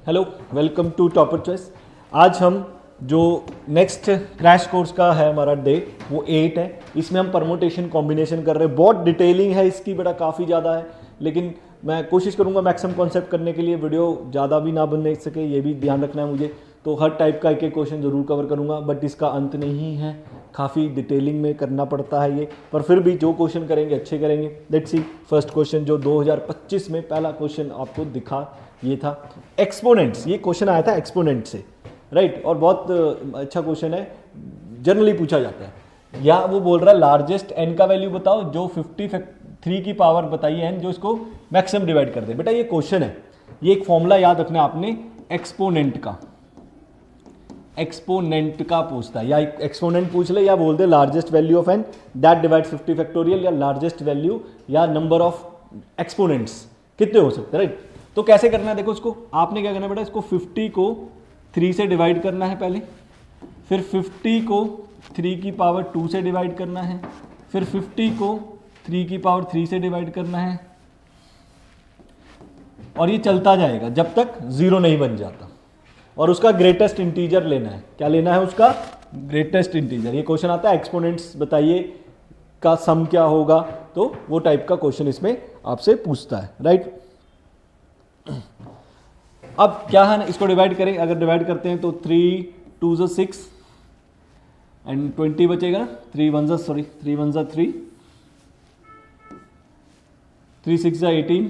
Hello, welcome to Topper Choice. आज हम जो नेक्स्ट क्रैश कोर्स का है हमारा डे वो 8 है। इसमें हम परमोटेशन कॉम्बिनेशन कर रहे हैं। बहुत डिटेलिंग है इसकी, बेटा काफ़ी ज़्यादा है, लेकिन मैं कोशिश करूंगा मैक्सिमम कॉन्सेप्ट करने के लिए। वीडियो ज़्यादा भी ना बनने सके, ये भी ध्यान रखना है मुझे। तो हर टाइप का एक एक क्वेश्चन ज़रूर कवर करूंगा, बट इसका अंत नहीं है, काफ़ी डिटेलिंग में करना पड़ता है ये। पर फिर भी जो क्वेश्चन करेंगे अच्छे करेंगे। लेट्स सी फर्स्ट क्वेश्चन जो 2025 में पहला क्वेश्चन आपको दिखा, ये था एक्सपोनेंट्स। ये क्वेश्चन आया था एक्सपोनेंट से, राइट। और बहुत अच्छा क्वेश्चन है, जनरली पूछा जाता है। या वो बोल रहा है लार्जेस्ट एन का वैल्यू बताओ जो 53 की पावर बताइए एन, जो इसको मैक्सिमम डिवाइड कर दे। बेटा ये क्वेश्चन है, ये एक फॉर्मूला याद रखना आपने एक्सपोनेंट का पूछता है। या एक्सपोनेंट पूछ ले, या बोल दे largest value of n that divides 50 factorial, या लार्जेस्ट वैल्यू या नंबर ऑफ एक्सपोनेंट्स कितने हो सकते हैं, राइट। तो कैसे करना है, देखो इसको आपने क्या करना है बेटा, इसको 50 को 3 से डिवाइड करना है पहले, फिर 50 को 3 की पावर 2 से डिवाइड करना है, फिर 50 को 3 की पावर 3 से डिवाइड करना है, और ये चलता जाएगा जब तक 0 नहीं बन जाता। और उसका ग्रेटेस्ट इंटीजर लेना है। क्या लेना है? उसका ग्रेटेस्ट इंटीजर। ये क्वेश्चन आता है एक्सपोनेंट्स बताइए का सम क्या होगा, तो वो टाइप का क्वेश्चन इसमें आपसे पूछता है, राइट। अब क्या है ना, इसको डिवाइड करें। अगर डिवाइड करते हैं तो 3 2 ज़ा 6 एंड 20 बचेगा। 3 1 ज़ा 3 3 6 ज़ा 18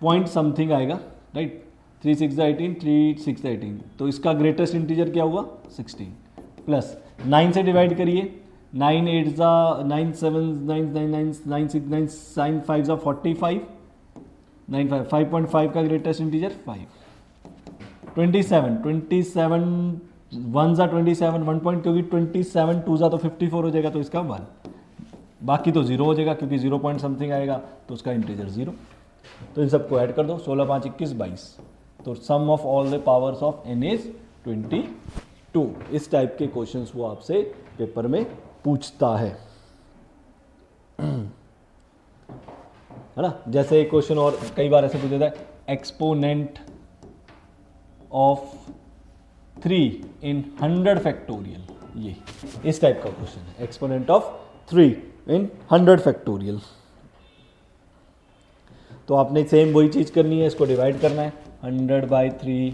पॉइंट समथिंग आएगा, राइट। 3 6 ज़ा 18 3 6 ज़ा 18, तो इसका ग्रेटेस्ट इंटीजर क्या हुआ 16। प्लस 9 से डिवाइड करिए। 9 8 ज़ा 9 7 9 9 9 9 6 9 9 5 ज़ा 45 9 5 5.5 का ग्रेटेस्ट इंटीजर 5। 27 1 ज़ा 27 1 पॉइंट, क्योंकि 27 2 ज़ा तो 54 हो जाएगा, तो इसका 1। बाकी तो 0 हो जाएगा क्योंकि 0 पॉइंट समथिंग आएगा, तो उसका इंटीजर 0। तो इन सबको ऐड कर दो। 16 5 21 22। तो sum of all the powers of n is 22। इस टाइप के क्वेश्चंस वो आपसे पेपर में पूछता है ना। जैसे एक क्वेश्चन और कई बार ऐसे पूछा जाता है, एक्सपोनेंट ऑफ 3 in 100 फैक्टोरियल। ये इस टाइप का क्वेश्चन है, एक्सपोनेंट ऑफ 3 in 100 फैक्टोरियल। तो आपने सेम वही चीज़ करनी है, इसको डिवाइड करना है। 100/3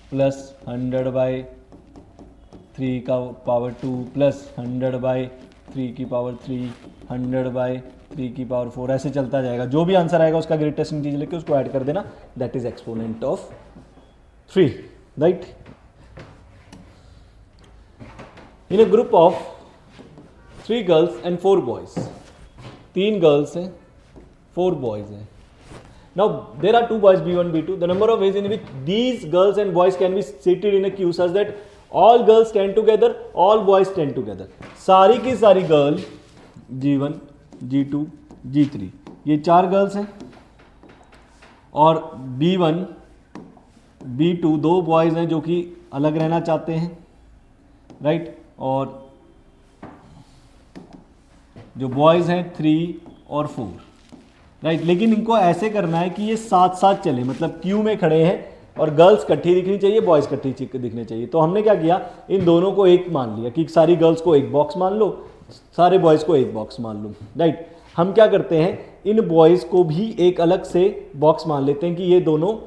प्लस 100/3 का पावर 2 प्लस 100/3 की पावर 3 100/3 की पावर 4, ऐसे चलता जाएगा। जो भी आंसर आएगा उसका ग्रेटेस्ट इंटीजर लेके उसको ऐड कर देना, that is exponent of 3, right. In a group of 3 girls and 4 boys, 3 girls हैं 4 बॉयज हैं। Now there are 2 boys B1 B2. The number of ways in which these girls and boys can be seated in a queue such that all girls stand together, all boys stand together. सारी की सारी girl G1 G2 G3, ये 4 girls हैं, और B1 B2 2 boys हैं जो कि अलग रहना चाहते हैं, राइट। और जो बॉयज हैं 3 और 4, राइट। लेकिन इनको ऐसे करना है कि ये साथ साथ चले, मतलब क्यू में खड़े हैं और गर्ल्स इकट्ठी दिखनी चाहिए, बॉयज इकट्ठी दिखने चाहिए। तो हमने क्या किया, इन दोनों को एक मान लिया कि सारी गर्ल्स को एक बॉक्स मान लो, सारे बॉयज को एक बॉक्स मान लो, राइट। हम क्या करते हैं, इन बॉयज को भी एक अलग से बॉक्स मान लेते हैं कि ये दोनों,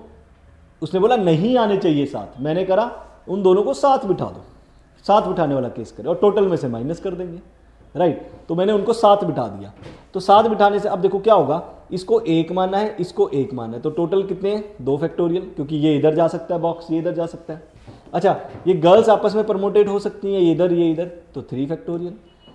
उसने बोला नहीं आने चाहिए साथ, मैंने करा उन दोनों को साथ बिठा दो, साथ बिठाने वाला केस करें और टोटल में से माइनस कर देंगे, राइट। तो मैंने उनको साथ बिठा दिया। तो साथ बिठाने से अब देखो क्या होगा, इसको 1 मानना है, इसको 1 मानना है, तो टोटल कितने हैं 2 फैक्टोरियल, क्योंकि ये इधर जा सकता है बॉक्स, ये इधर जा सकता है। अच्छा, ये गर्ल्स आपस में प्रमोटेट हो सकती हैं, ये इधर, तो 3 फैक्टोरियल।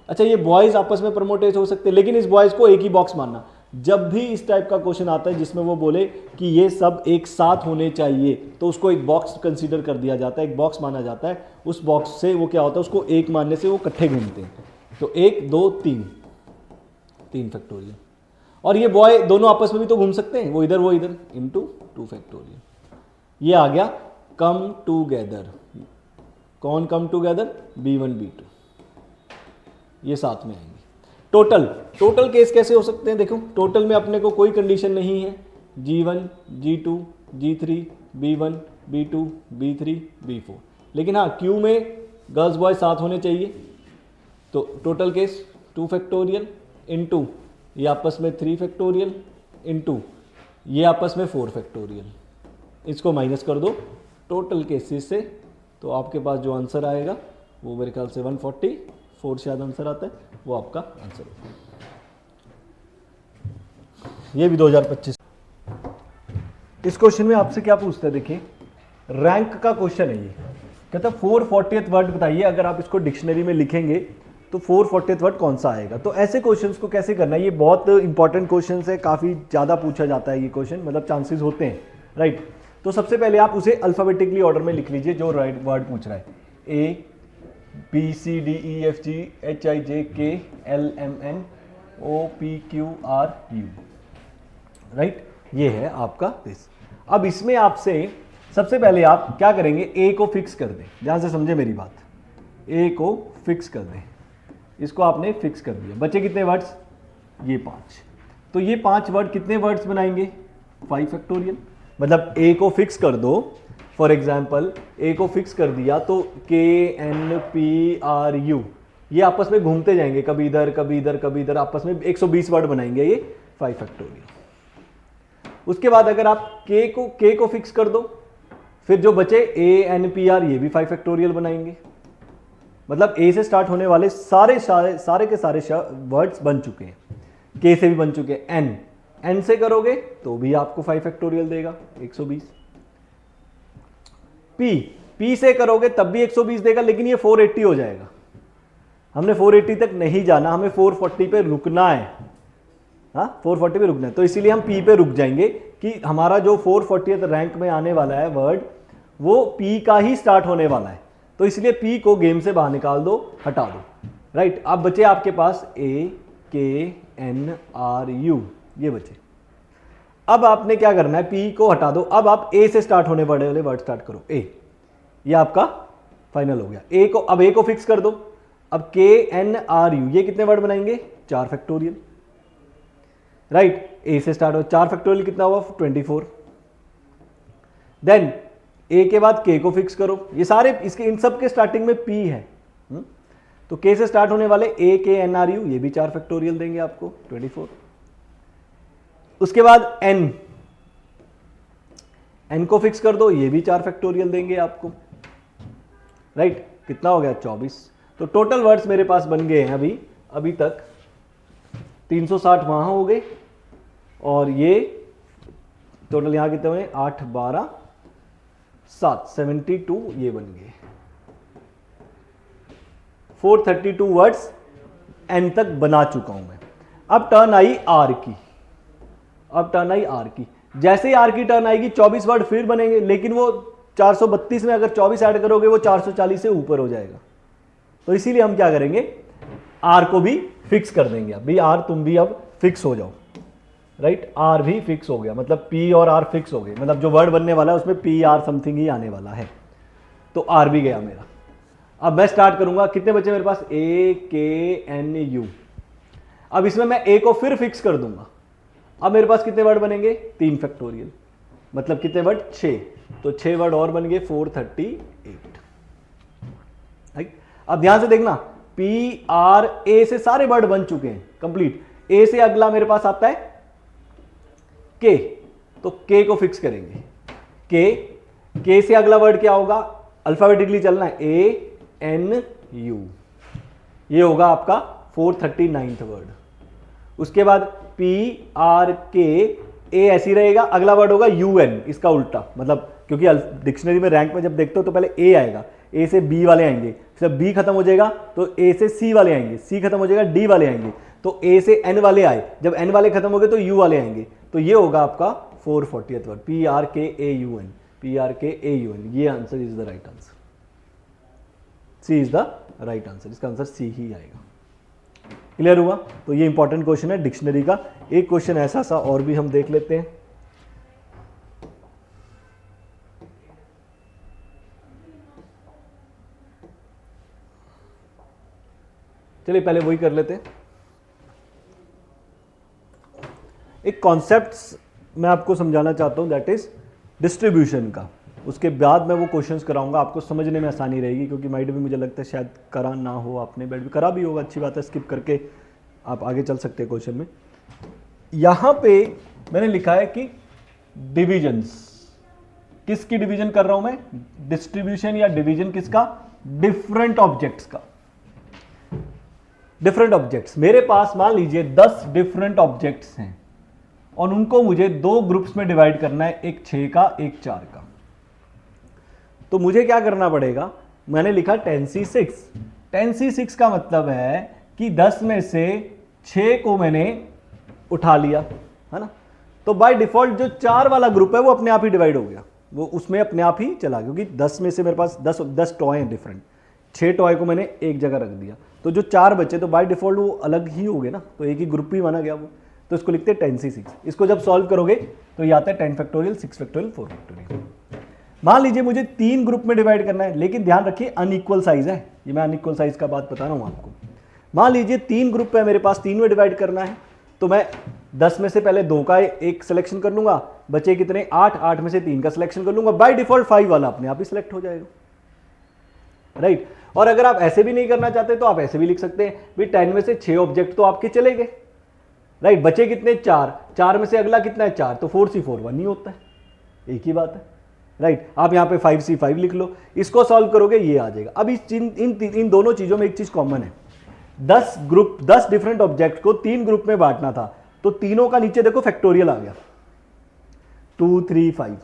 अच्छा, ये बॉयज आपस में प्रमोटेट हो सकते हैं, लेकिन इस बॉयज को एक ही बॉक्स मानना। जब भी इस टाइप का क्वेश्चन आता है जिसमें वो बोले कि ये सब एक साथ होने चाहिए, तो उसको एक बॉक्स कंसीडर कर दिया जाता है, एक बॉक्स माना जाता है। उस बॉक्स से वो क्या होता है, उसको 1 मानने से वो इकट्ठे घूमते हैं। तो 1 2 3 फैक्टोरियल। और ये बॉय दोनों आपस में भी तो घूम सकते हैं, वो इधर इनटू 2 फैक्टोरियल। ये आ गया कम टूगेदर। कौन कम टूगेदर? B1 B2, ये साथ में आएंगे। टोटल केस कैसे हो सकते हैं? देखो, टोटल में अपने को कोई कंडीशन नहीं है, G1 G2 G3 B1, B2, B3, B4। लेकिन हाँ क्यू में गर्ल्स बॉयज साथ होने चाहिए, तो टोटल केस 2 फैक्टोरियल इंटू ये आपस में 3 फैक्टोरियल इंटू ये आपस में 4 फैक्टोरियल, इसको माइनस कर दो टोटल केसेस से, तो आपके पास जो आंसर आएगा वो मेरे ख्याल से 144 शायद आंसर आता है, वो आपका आंसर होगा। ये भी 2025। इस क्वेश्चन में आपसे क्या पूछता है, देखिए रैंक का क्वेश्चन है ये, कहता है 440th वर्ड बताइए, अगर आप इसको डिक्शनरी में लिखेंगे तो 440th वर्ड कौन सा आएगा। तो ऐसे क्वेश्चंस को कैसे करना है, ये बहुत इंपॉर्टेंट क्वेश्चन है, काफ़ी ज़्यादा पूछा जाता है ये क्वेश्चन, मतलब चांसेस होते हैं, राइट। तो सबसे पहले आप उसे अल्फ़ाबेटिकली ऑर्डर में लिख लीजिए जो राइट वर्ड पूछ रहा है, ABCDEFGHIJKLMNOPQRU, राइट। ये है आपका दिस। अब इसमें आपसे सबसे पहले आप क्या करेंगे, ए को फिक्स कर दें, ध्यान से समझे मेरी बात, ए को फिक्स कर दें, इसको आपने फिक्स कर दिया। बचे कितने वर्ड्स, ये 5, तो ये 5 वर्ड कितने वर्ड्स बनाएंगे, 5 फैक्टोरियल। मतलब ए को फिक्स कर दो, फॉर एग्जाम्पल ए को फिक्स कर दिया तो KNPRU, ये आपस में घूमते जाएंगे, कभी इधर कभी इधर कभी इधर, आपस में 120 वर्ड बनाएंगे ये 5 फैक्टोरियल। उसके बाद अगर आप के को फिक्स कर दो, फिर जो बचे ANPR, ये भी 5 फैक्टोरियल बनाएंगे। मतलब ए से स्टार्ट होने वाले सारे के सारे वर्ड्स बन चुके हैं, के से भी बन चुके हैं, एन से करोगे तो भी आपको 5 फैक्टोरियल देगा 120। पी से करोगे तब भी 120 देगा, लेकिन ये 480 हो जाएगा। हमने 480 तक नहीं जाना, हमें 440 पे रुकना है, हाँ 440 पे रुकना है, तो इसीलिए हम पी पे रुक जाएंगे कि हमारा जो 440th रैंक में आने वाला है वर्ड वो पी का ही स्टार्ट होने वाला है, तो इसलिए पी को गेम से बाहर निकाल दो, हटा दो, राइट। अब बचे आपके पास AKNRU, ये बचे। अब आपने क्या करना है, पी को हटा दो, अब आप ए से स्टार्ट होने वाले वर्ड स्टार्ट करो, ए, ये आपका फाइनल हो गया। ए को, अब ए को फिक्स कर दो, अब KNRU, ये कितने वर्ड बनाएंगे, 4 फैक्टोरियल, राइट। ए से स्टार्ट हो, 4 फैक्टोरियल कितना हुआ, 24। देन ए के बाद के को फिक्स करो, ये सारे इसके इन सब के स्टार्टिंग में पी है, तो के से स्टार्ट होने वाले AKNRU, ये भी 4 फैक्टोरियल देंगे आपको 24। उसके बाद एन को फिक्स कर दो, ये भी 4 फैक्टोरियल देंगे आपको, राइट। कितना हो गया, 24। तो टोटल वर्ड्स मेरे पास बन गए हैं अभी तक 360 वहां हो गए, और ये टोटल यहां कितने हुए, 8 12 7 72 ये बन गए। 432 वर्ड्स एन तक बना चुका हूं मैं। अब टर्न आई आर की, जैसे ही आर की टर्न आएगी 24 वर्ड फिर बनेंगे, लेकिन वो 432 में अगर 24 ऐड करोगे वो 440 से ऊपर हो जाएगा, तो इसीलिए हम क्या करेंगे, आर को भी फिक्स कर देंगे। अभी आर तुम भी अब फिक्स हो जाओ, राइट। आर भी फिक्स हो गया, मतलब पी और आर फिक्स हो गए, मतलब जो वर्ड बनने वाला है उसमें पी आर समथिंग ही आने वाला है, तो आर भी गया मेरा। अब मैं स्टार्ट करूंगा, कितने बचे मेरे पास, AKNU। अब इसमें मैं ए को फिर फिक्स कर दूंगा, अब मेरे पास कितने वर्ड बनेंगे, 3 फैक्टोरियल, मतलब कितने वर्ड, 6, तो 6 वर्ड और बन गए 438, राइट। अब ध्यान से देखना, PRA से सारे वर्ड बन चुके हैं कंप्लीट। ए से अगला मेरे पास आता है के, तो के को फिक्स करेंगे, के से अगला वर्ड क्या होगा, अल्फाबेटिकली चलना है, ANU, ये होगा आपका 439th वर्ड। उसके बाद PRK, ए ऐसी रहेगा, अगला वर्ड होगा UN, इसका उल्टा, मतलब क्योंकि डिक्शनरी में रैंक में जब देखते हो तो पहले ए आएगा, ए से बी वाले आएंगे, फिर बी खत्म हो जाएगा तो ए से सी वाले आएंगे, सी खत्म हो जाएगा डी वाले आएंगे, तो ए से एन वाले आए, जब एन वाले खत्म हो गए तो यू वाले आएंगे, तो ये होगा आपका 440th वर्ड, PRKAUN, PRKAUN, ये answer is the right answer, C is the right answer, इसका आंसर सी ही आएगा। क्लियर हुआ। तो ये इंपॉर्टेंट क्वेश्चन है डिक्शनरी का। एक क्वेश्चन ऐसा सा और भी हम देख लेते हैं। चलिए पहले वही कर लेते हैं। एक कॉन्सेप्ट मैं आपको समझाना चाहता हूं, दैट इज डिस्ट्रीब्यूशन का, उसके बाद मैं वो क्वेश्चंस कराऊंगा, आपको समझने में आसानी रहेगी, क्योंकि माइंड भी मुझे लगता है शायद करा ना हो आपने, बैठ भी करा भी होगा, अच्छी बात है, स्किप करके आप आगे चल सकते हैं क्वेश्चन में। यहाँ पे मैंने लिखा है कि डिविजन्स, किसकी डिवीजन कर रहा हूं मैं, डिस्ट्रीब्यूशन या डिवीजन किसका, डिफरेंट ऑब्जेक्ट्स का। डिफरेंट ऑब्जेक्ट्स, मेरे पास मान लीजिए 10 डिफरेंट ऑब्जेक्ट्स हैं और उनको मुझे 2 ग्रुप्स में डिवाइड करना है, एक 6 का एक 4 का। तो मुझे क्या करना पड़ेगा, मैंने लिखा 10c6। 10c6 का मतलब है कि 10 में से 6 को मैंने उठा लिया, है ना। तो बाय डिफॉल्ट जो 4 वाला ग्रुप है वो अपने आप ही डिवाइड हो गया, वो उसमें अपने आप ही चला गया, क्योंकि 10 में से मेरे पास 10 टॉय हैं डिफरेंट, 6 टॉय को मैंने एक जगह रख दिया, तो जो 4 बचे तो बाय डिफॉल्ट वो अलग ही हो गए ना, तो एक ही ग्रुप ही माना गया वो। तो इसको लिखते हैं 10c6। इसको जब सॉल्व करोगे तो ये आता है 10 फैक्टोरियल, 6 फैक्टोरियल, 4 फैक्टोरियल। मान लीजिए मुझे 3 ग्रुप में डिवाइड करना है, लेकिन ध्यान रखिए अनइक्वल साइज है, ये मैं अनइक्वल साइज का बात बता रहा हूं आपको। मान लीजिए 3 ग्रुप है मेरे पास, 3 में डिवाइड करना है, तो मैं 10 में से पहले 2 का एक सिलेक्शन कर लूंगा, बचे कितने 8 में से 3 का सिलेक्शन कर लूंगा, बाय डिफॉल्ट 5 वाला अपने आप ही सिलेक्ट हो जाएगा, राइट। और अगर आप ऐसे भी नहीं करना चाहते तो आप ऐसे भी लिख सकते हैं, भी 10 में से 6 ऑब्जेक्ट तो आपके चले गए, राइट, बचे कितने 4 में से अगला कितना है 4, तो 4c4 1 ही होता है, एक ही बात है, राइट। आप यहां पे 5c5 लिख लो, इसको सॉल्व करोगे ये आ जाएगा। अब इन दोनों चीजों में एक चीज कॉमन है, 10 डिफरेंट ऑब्जेक्ट को 3 ग्रुप में बांटना था, तो तीनों का नीचे देखो फैक्टोरियल आ गया 2 3 5,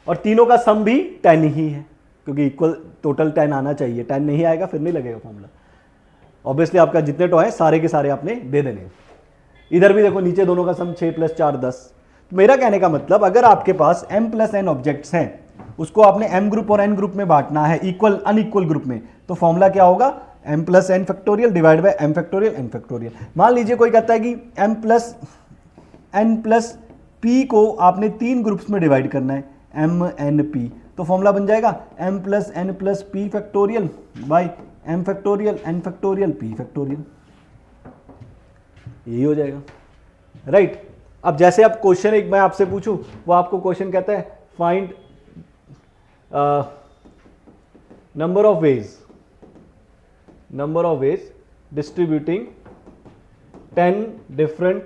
और तीनों का सम भी 10 ही है, क्योंकि इक्वल टोटल 10 आना चाहिए, 10 नहीं आएगा फिर नहीं लगेगा फॉर्मूला। ऑब्वियसली आपका जितने टॉय है सारे के सारे आपने दे देने। इधर भी देखो नीचे दोनों का सम 6 + 4 10। तो मेरा कहने का मतलब अगर आपके पास m + n ऑब्जेक्ट्स हैं, उसको आपने m ग्रुप और n ग्रुप में बांटना है, इक्वल अनइक्वल ग्रुप में, तो फॉर्मूला क्या होगा, m + n factorial divide bye m factorial n factorial. मान लीजिए कोई कहता है कि m + n + p को आपने 3 ग्रुप्स में डिवाइड करना है, m n p, तो फॉर्मूला बन जाएगा m + n + p factorial by m factorial n factorial p factorial, यही हो जाएगा, राइट। अब जैसे आप क्वेश्चन एक मैं आपसे पूछूं, वो आपको क्वेश्चन कहता है find number of ways distributing 10 different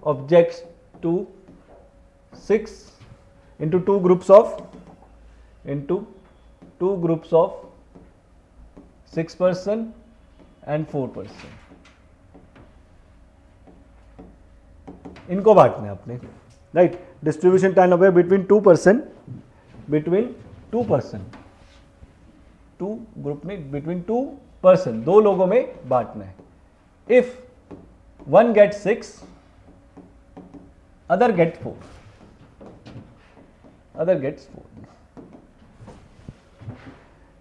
objects to 6 into 2 groups of 6 person and 4 person, इनको बांटने आपने, right. Distribution 10 away between 2 person, two group में बिटवीन 2 पर्सन, 2 लोगों में बांटना है। इफ 1 gets 6, अदर गेट्स 4,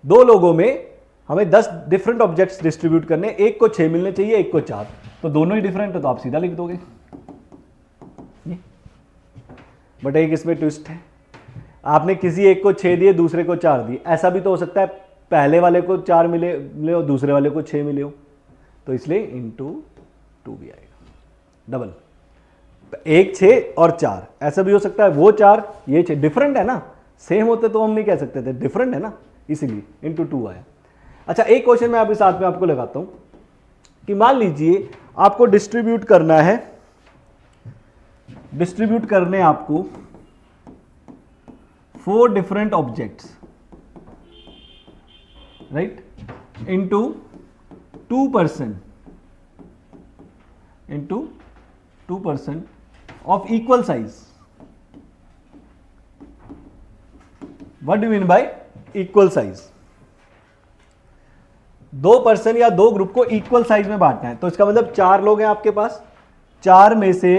दो लोगों में हमें 10 डिफरेंट ऑब्जेक्ट्स डिस्ट्रीब्यूट करने, एक को 6 मिलने चाहिए, एक को 4, तो दोनों ही डिफरेंट है तो आप सीधा लिख दोगे। बट एक इसमें ट्विस्ट है, आपने किसी एक को 6 दिए, दूसरे को 4 दिए, ऐसा भी तो हो सकता है पहले वाले को 4 मिले और दूसरे वाले को 6 मिले हो, तो इसलिए इंटू 2 भी आएगा, डबल, 1 6 और 4, ऐसा भी हो सकता है वो 4 ये 6, डिफरेंट है ना, सेम होते तो हम नहीं कह सकते थे, डिफरेंट है ना, इसीलिए इंटू 2 आया। अच्छा, एक क्वेश्चन मैं अभी साथ में आपको लगाता हूं कि मान लीजिए आपको डिस्ट्रीब्यूट करने आपको 4 different objects, right, into 2 person of equal size. What do you mean by equal size? 2 person या 2 ग्रुप को इक्वल साइज में बांटना है, तो इसका मतलब 4 लोग हैं आपके पास, 4 में से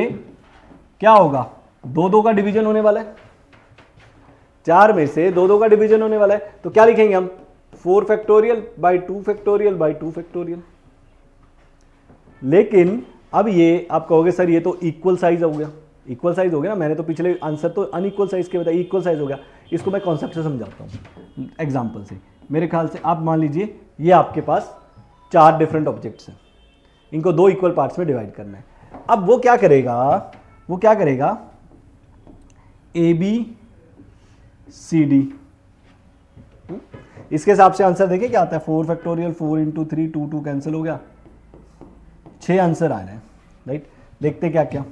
क्या होगा, 2 का डिवीजन होने वाला है, 4 में से 2 का डिवीजन होने वाला है, तो क्या लिखेंगे हम 4 factorial by 2 factorial by 2 factorial. लेकिन अब ये आप कहोगे सर ये तो इक्वल साइज हो गया, इक्वल साइज हो गया ना, मैंने तो पिछले आंसर तो अनइक्वल साइज के बताया, इक्वल साइज हो गया। इसको मैं कॉन्सेप्ट से समझाता हूँ एग्जांपल से। मेरे ख्याल से आप मान लीजिए ये आपके पास 4 डिफरेंट ऑब्जेक्ट्स हैं, इनको 2 इक्वल पार्ट्स में डिवाइड करना है। अब वो क्या करेगा, ए बी CD। इसके हिसाब से आंसर देखिए क्या आता है, 4 फैक्टोरियल 4 इंटू 3, 2 कैंसिल हो गया, 6 आंसर आ रहे हैं, राइट। देखते क्या क्या,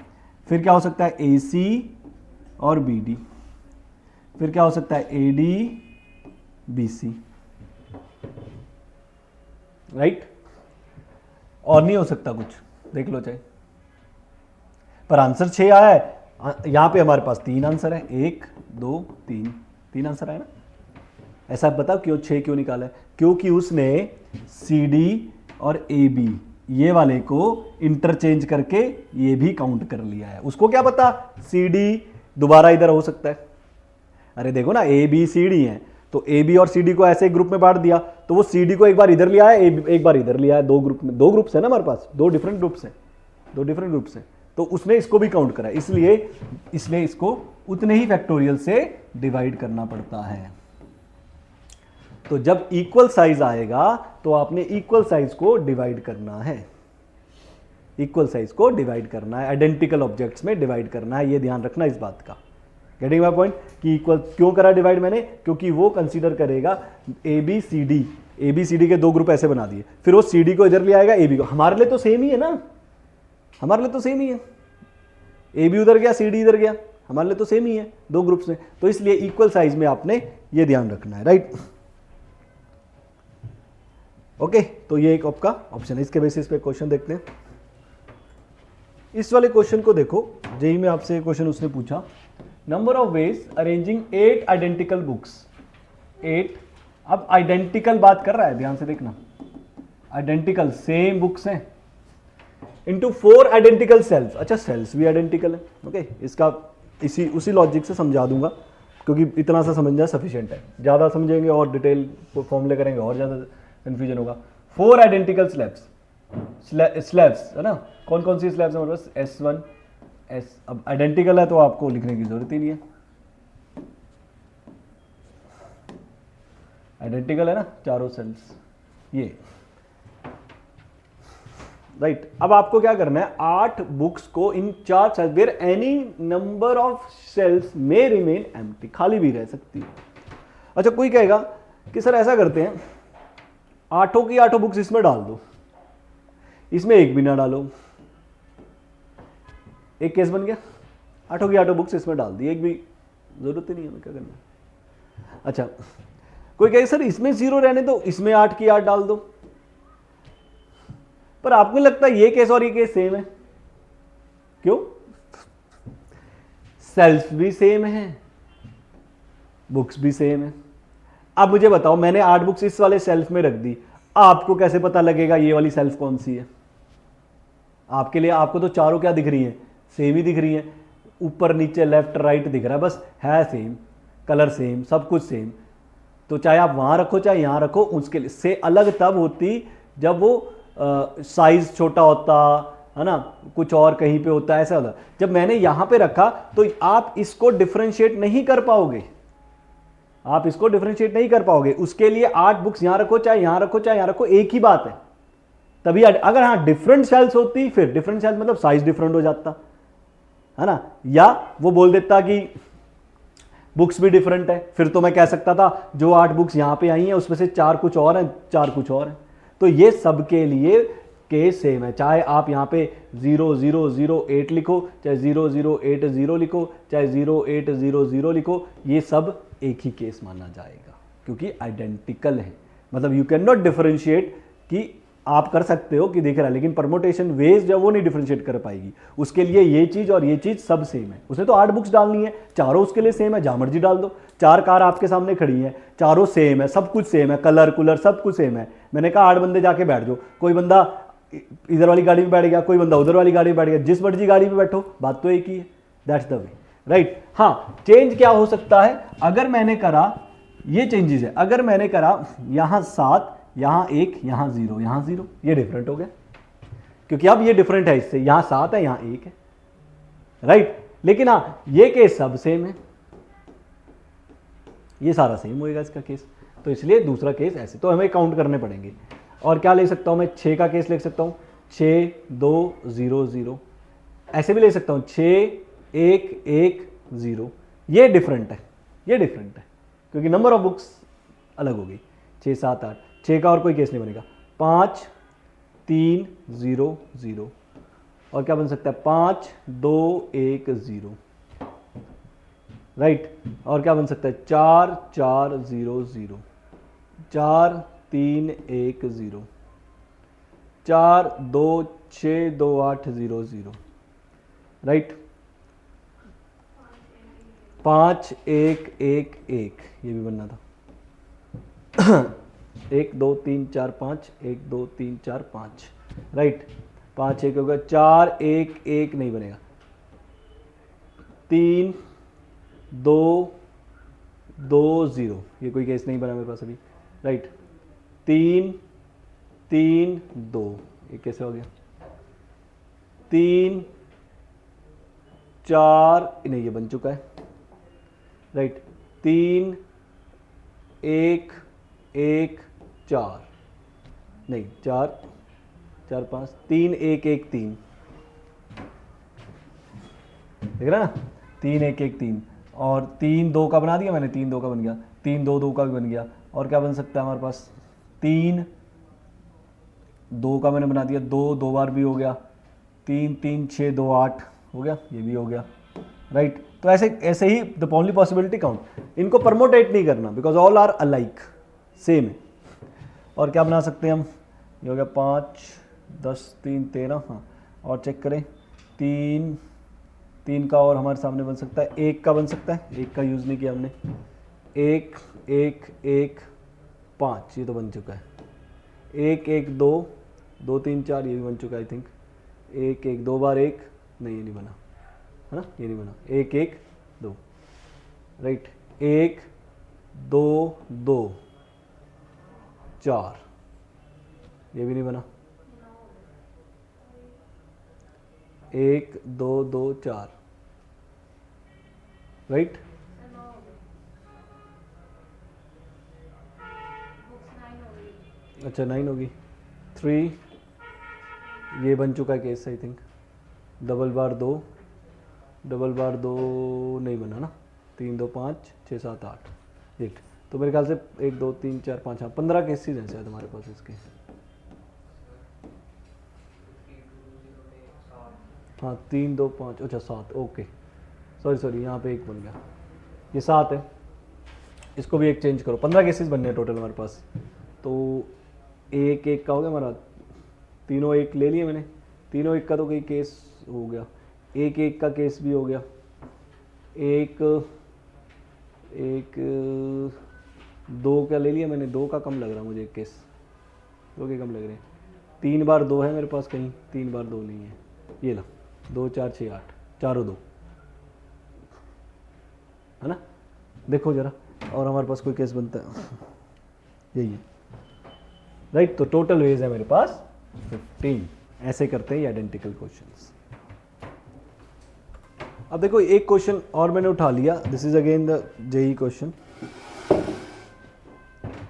फिर क्या हो सकता है AC और BD, फिर क्या हो सकता है AD BC, राइट। और नहीं हो सकता कुछ, देख लो चाहे, पर आंसर 6 आया है। यहां पे हमारे पास 3 आंसर है, 1 2 3 आंसर आया ना। ऐसा बताओ क्यों 6 क्यों निकाला है, क्योंकि उसने CD और AB ये वाले को इंटरचेंज करके ये भी काउंट कर लिया है। उसको क्या पता CD दोबारा इधर हो सकता है। अरे देखो ना ABCD है, तो AB और CD को ऐसे एक ग्रुप में बांट दिया, तो वो CD को एक बार इधर लिया है, एक बार इधर लिया है, दो ग्रुप में, 2 ग्रुप्स है ना हमारे पास, 2 डिफरेंट ग्रुप्स हैं, तो उसने इसको भी काउंट करा, इसलिए इसको उतने ही फैक्टोरियल से डिवाइड करना पड़ता है। तो जब इक्वल साइज आएगा तो आपने इक्वल साइज को डिवाइड करना है, आइडेंटिकल ऑब्जेक्ट्स में डिवाइड करना है, ये ध्यान रखना इस बात का। गेटिंग माय पॉइंट कि इक्वल क्यों करा डिवाइड मैंने, क्योंकि वो कंसीडर करेगा ABCD के 2 ग्रुप ऐसे बना दिए, फिर वो CD को इधर ले आएगा, AB को, हमारे लिए तो सेम ही है ना, AB उधर गया CD इधर गया, हमारे लिए तो सेम ही है 2 ग्रुप्स में, तो इसलिए इक्वल साइज में आपने ये ध्यान रखना है, राइट। ओके, तो ये एक आपका ऑप्शन है। इसके बेसिस पे क्वेश्चन देखते हैं। इस वाले क्वेश्चन को देखो, जेई में आपसे क्वेश्चन उसने पूछा, number of veg arranging 8 identical books, 8, अब आइडेंटिकल बात कर रहा है, ध्यान से देखना, आइडेंटिकल सेम बुक्स हैं, इंटू 4 आइडेंटिकल सेल्स। अच्छा, सेल्स भी आइडेंटिकल है, ओके, इसका उसी लॉजिक से समझा दूंगा, क्योंकि इतना सा समझना सफिशिएंट है, ज़्यादा समझेंगे और डिटेल फॉर्मूले करेंगे और ज़्यादा कंफ्यूजन होगा। 4 आइडेंटिकल स्लैब्स है ना, कौन कौन सी स्लैब्स है हमारे पास, S1 S, अब आइडेंटिकल है तो आपको लिखने की जरूरत ही नहीं है, आइडेंटिकल है ना चारों सेल्स, ये राइट। अब आपको क्या करना है, 8 बुक्स को in 4 cells, where any number of cells में रिमेन एम्प्टी, खाली भी रह सकती है। अच्छा, कोई कहेगा कि सर ऐसा करते हैं, 8 की 8 बुक्स इसमें डाल दो, इसमें एक भी ना डालो, एक केस बन गया, 8 की 8 बुक्स इसमें डाल दी, एक भी जरूरत ही नहीं है, क्या करना। अच्छा, कोई कहे सर इसमें 0 रहने दो, इसमें 8 की 8 डाल दो, पर आपको लगता है ये केस और ये केस सेम है, क्यों, सेल्स भी सेम है, बुक्स भी सेम है। अब मुझे बताओ, मैंने 8 बुक्स इस वाले सेल्फ में रख दी, आपको कैसे पता लगेगा ये वाली सेल्फ कौन सी है? आपके लिए, आपको तो चारों क्या दिख रही है, सेम ही दिख रही है, ऊपर नीचे लेफ्ट राइट दिख रहा है, बस है सेम, कलर सेम, सब कुछ सेम। तो चाहे आप वहां रखो चाहे यहां रखो, उसके लिए से अलग तब होती जब वो साइज छोटा होता है ना, कुछ और कहीं पे होता है, ऐसा होता। जब मैंने यहां पे रखा तो आप इसको डिफरेंशिएट नहीं कर पाओगे, उसके लिए 8 बुक्स यहां रखो चाहे यहां रखो चाहे यहां रखो, एक ही बात है। तभी अगर हाँ डिफरेंट सेल्स होती, फिर डिफरेंट सेल्स मतलब साइज डिफरेंट हो जाता है ना, या वो बोल देता कि बुक्स भी डिफरेंट है, फिर तो मैं कह सकता था जो 8 बुक्स यहां पे आई हैं उसमें से 4 कुछ और हैं, 4 कुछ और हैं। तो ये सबके लिए केस सेम है, चाहे आप यहाँ पे 0008 लिखो, चाहे 0080 लिखो, चाहे 0800 लिखो, ये सब एक ही केस माना जाएगा, क्योंकि आइडेंटिकल है। मतलब यू कैन नॉट डिफरेंशिएट, कि आप कर सकते हो कि दिख रहा है, लेकिन परमोटेशन वेज जब वो नहीं डिफरेंशिएट कर पाएगी, उसके लिए ये चीज और ये चीज सब सेम है। उसने तो 8 बुक्स डालनी है, चारों उसके लिए सेम है, जहां मर्जी डाल दो। 4 कार आपके सामने खड़ी है, चारों सेम है, सब कुछ सेम है, कलर कुलर सब कुछ सेम है। मैंने कहा 8 बंदे जाके बैठ जाओ, कोई बंदा इधर वाली गाड़ी में बैठ गया, कोई बंदा उधर वाली गाड़ी में बैठ गया, जिस मर्जी गाड़ी में बैठो, बात तो एक ही है। That's the way, right. हाँ, चेंज क्या हो सकता है, अगर मैंने करा, ये चेंजेस है, अगर मैंने करा यहां 7, यहां 1, यहां 0, यहां 0, ये डिफरेंट हो गया, क्योंकि अब ये डिफरेंट है इससे, यहां 7 है यहां 1 है, राइट। लेकिन हाँ, ये केस सब सेम है, ये सारा सेम होएगा इसका केस, तो इसलिए दूसरा केस ऐसे, तो हमें काउंट करने पड़ेंगे। और क्या ले सकता हूं मैं, 6 का केस ले सकता हूं, 6 2 0 0, ऐसे भी ले सकता हूं 6 1 1 0, ये डिफरेंट है, ये डिफरेंट है, क्योंकि नंबर ऑफ बुक्स अलग होगी। 6 7 8, 6 का और कोई केस नहीं बनेगा। 5 3 0 0, और क्या बन सकता है 5 2 1 0, राइट। और क्या बन सकता है 4 4 0 0, 4 3 1 0, 4 2 6 2 8 0 0, राइट। 5 1 1 1, ये भी बनना था। 1 2 3 4 5, 1 2 3 4 5, राइट। 5 1 होगा, 4 1 1 नहीं बनेगा। 3 2 2 0, ये कोई केस नहीं बना मेरे पास अभी, राइट। 3 3 2, ये कैसे हो गया। 3 4, नहीं ये बन चुका है, राइट। 3 1 1 4, नहीं 4 4 5, 3 1 1 3, देख रहा ना, 3 1 1 3, और 3 2 का बना दिया मैंने, 3 2 का बन गया, 3 2 2 का भी बन गया। और क्या बन सकता है हमारे पास, 3 2 का मैंने बना दिया, 2 2 बार भी हो गया, 3 3 6 2 8 हो गया, ये भी हो गया, राइट। तो ऐसे ऐसे ही द ओनली पॉसिबिलिटी काउंट, इनको परमोटेट नहीं करना because all are alike, same है। और क्या बना सकते हैं हम, ये हो गया 5 10 3 13, हाँ। और चेक करें, 3 3 का और हमारे सामने बन सकता है, 1 का बन सकता है, 1 का यूज़ नहीं किया हमने। 1 1 1 5, ये तो बन चुका है। 1 1 2 2 3 4, ये भी बन चुका है आई थिंक। 1 1 2 बार 1, नहीं ये नहीं बना, है ना, ये नहीं बना। 1 1 2, राइट। 1 2 2 4, ये भी नहीं बना। 1 2 2 4, राइट। अच्छा 9 होगी। 3, ये बन चुका है केस आई थिंक। डबल बार 2 नहीं बना ना। 3 2 5 6 7 8 8, तो मेरे ख्याल से 1 2 3 4 5, हाँ 15 केसेस हैं शायद हमारे पास इसके। हाँ 3 2 5, अच्छा 7, ओके सॉरी यहाँ पे 1 बन गया, ये 7 है। इसको भी 1 चेंज करो, 15 केसेस बनने हैं टोटल हमारे पास। तो 1 1 का हो गया हमारा, तीनों 1 ले लिए मैंने, तीनों 1 का तो कोई केस हो गया। 1 1 का केस भी हो गया। 1 1 2 का ले लिया मैंने, 2 का कम लग रहा मुझे एक केस, 2 के कम लग रहे हैं। 3 बार 2 है मेरे पास कहीं, 3 बार 2 नहीं है, ये ला 2 4 6 8, चारों 2 है ना। देखो जरा, और हमारे पास कोई केस बनता है, यही है, राइट। तो टोटल वेज है मेरे पास 15। ऐसे करते हैं आइडेंटिकल क्वेश्चंस। अब देखो एक क्वेश्चन और मैंने उठा लिया, this is again the JEE question,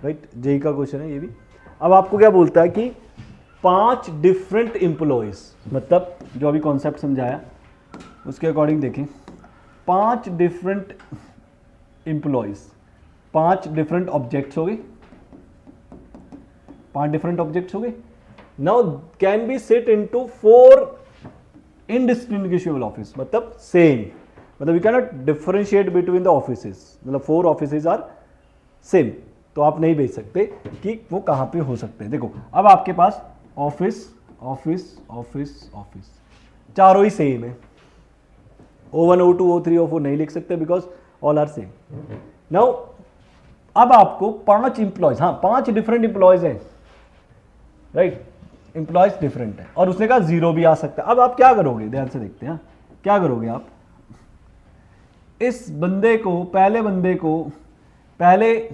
right. JEE का क्वेश्चन है ये भी। अब आपको क्या बोलता है कि 5 डिफरेंट एम्प्लॉयज, मतलब जो अभी कॉन्सेप्ट समझाया उसके अकॉर्डिंग देखें, 5 डिफरेंट एम्प्लॉयज, 5 डिफरेंट ऑब्जेक्ट्स हो गए, 5 डिफरेंट ऑब्जेक्ट्स हो गए। Now can be sit into 4 indistinguishable office, मतलब सेम, मतलब you cannot differentiate between the offices, मतलब 4 ऑफिसेस आर सेम, तो आप नहीं भेज सकते कि वो कहां पे हो सकते हैं। देखो अब आपके पास ऑफिस ऑफिस ऑफिस ऑफिस, चारों ही सेम है। O1 O2 O3 O4 नहीं लिख सकते because all are same. Now अब आपको 5 इंप्लॉयज, हाँ 5 डिफरेंट इंप्लॉयज हैं, राइट, इंप्लॉयज डिफरेंट है, और उसने कहा 0 भी आ सकता है। अब आप क्या करोगे, ध्यान से देखते हैं, क्या करोगे आप, इस बंदे को, पहले बंदे को, पहले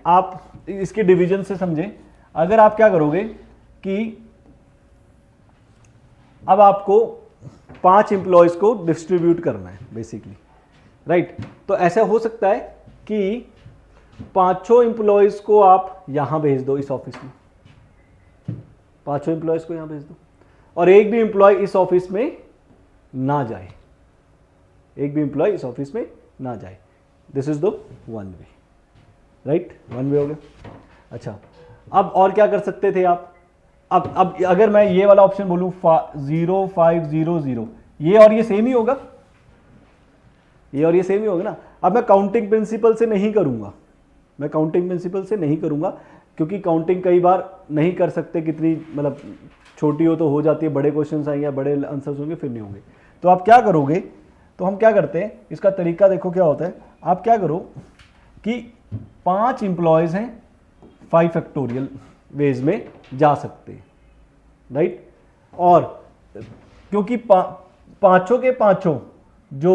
आप इसके डिवीजन से समझें। अगर आप क्या करोगे कि अब आपको 5 इंप्लॉयज को डिस्ट्रीब्यूट करना है बेसिकली, राइट। तो ऐसा हो सकता है कि 5 इंप्लॉयज को आप यहां भेज दो इस ऑफिस में, 5 इंप्लॉयज को यहां भेज दो, और एक भी इंप्लॉय इस ऑफिस में ना जाए, एक भी इंप्लॉय इस ऑफिस में ना जाए। This is the one way, right, 1 वे हो गया। अच्छा, अब और क्या कर सकते थे आप, अब अगर मैं ये वाला ऑप्शन बोलूं 0 5 0 0, ये और ये सेम ही होगा, ये और ये सेम ही होगा ना। अब मैं काउंटिंग प्रिंसिपल से नहीं करूंगा, मैं काउंटिंग प्रिंसिपल से नहीं करूंगा, क्योंकि काउंटिंग कई बार नहीं कर सकते, कितनी मतलब छोटी हो तो हो जाती है, बड़े क्वेश्चंस आएंगे, बड़े आंसर्स होंगे, फिर नहीं होंगे। तो आप क्या करोगे, तो हम क्या करते हैं, इसका तरीका देखो क्या होता है। आप क्या करो कि 5 एम्प्लॉयज़ हैं, 5 फैक्टोरियल वेज में जा सकते हैं, राइट। और क्योंकि पांचों के पांचों जो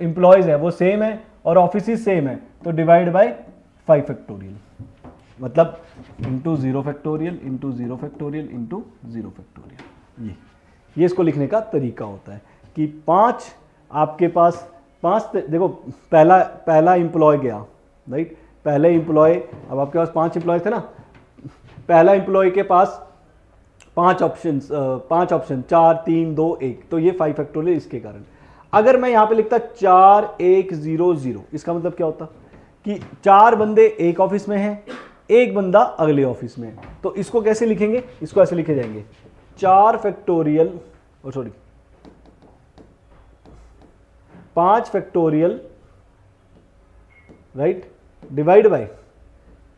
एम्प्लॉयज़ है वो सेम है और ऑफिस सेम है, तो डिवाइड बाय 5 फैक्टोरियल, मतलब into 0 factorial into 0 factorial into 0 factorial. ये इसको लिखने का तरीका होता है कि 5 आपके पास 5, देखो पहला एम्प्लॉय गया, राइट, पहले एम्प्लॉय, अब आपके पास 5 एम्प्लॉय थे ना, पहला एम्प्लॉय के पास 5 ऑप्शन 4 3 2 1, तो ये 5 फैक्टोरियल इसके कारण। अगर मैं यहां पे लिखता 4 1 0 0, इसका मतलब क्या होता कि 4 बंदे एक ऑफिस में हैं, एक बंदा अगले ऑफिस में है, तो इसको कैसे लिखेंगे, इसको ऐसे लिखे जाएंगे 4 factorial, sorry 5 factorial, right, divide by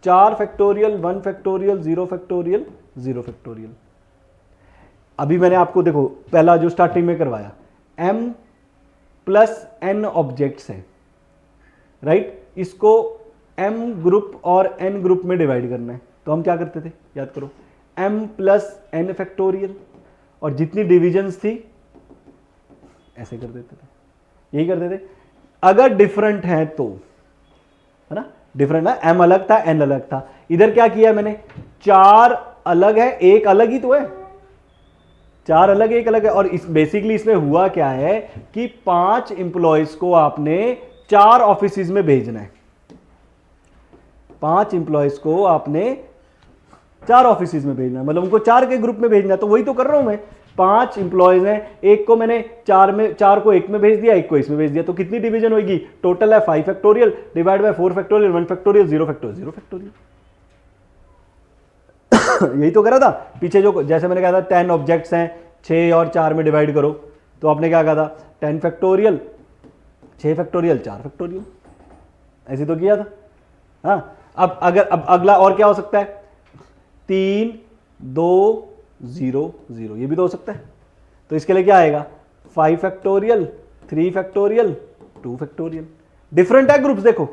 4 factorial 1 factorial 0 factorial 0 factorial. अभी मैंने आपको देखो पहला जो स्टार्टिंग में करवाया, m प्लस n ऑब्जेक्ट्स है, राइट, इसको m ग्रुप और n ग्रुप में डिवाइड करना है, तो हम क्या करते थे, याद करो, m प्लस n फैक्टोरियल, और जितनी डिविजन्स थी ऐसे कर देते थे, यही करते थे। अगर डिफरेंट है तो, है ना, डिफरेंट है, m अलग था n अलग था, इधर क्या किया मैंने, 4 अलग है एक अलग ही तो है, 4 अलग एक अलग है, और इस बेसिकली इसमें हुआ क्या है कि 5 एम्प्लॉयज को आपने 4 ऑफिस में भेजना है, 5 एम्प्लॉयज को आपने 4 ऑफिस में भेजना है, मतलब उनको 4 के ग्रुप में भेजना है, तो वही तो कर रहा हूं मैं। 5 एम्प्लॉयज हैं, एक को मैंने 4 को एक में भेज दिया, एक को इसमें भेज दिया, तो कितनी डिवीजन होगी, टोटल है 5 factorial divide bye 4 factorial 1 factorial 0 factorial 0 factorial. यही तो करा था पीछे, जो जैसे मैंने कहा था 10 ऑब्जेक्ट्स हैं, 6 और 4 में डिवाइड करो, तो आपने क्या कहा था 10 फैक्टोरियल 6 फैक्टोरियल 4 फैक्टोरियल, ऐसे तो किया था। हाँ, अब अगला और क्या हो सकता है, 3 2 0 0, ये भी तो हो सकता है, तो इसके लिए क्या आएगा 5 फैक्टोरियल 3 फैक्टोरियल 2 फैक्टोरियल। डिफरेंट है ग्रुप्स, देखो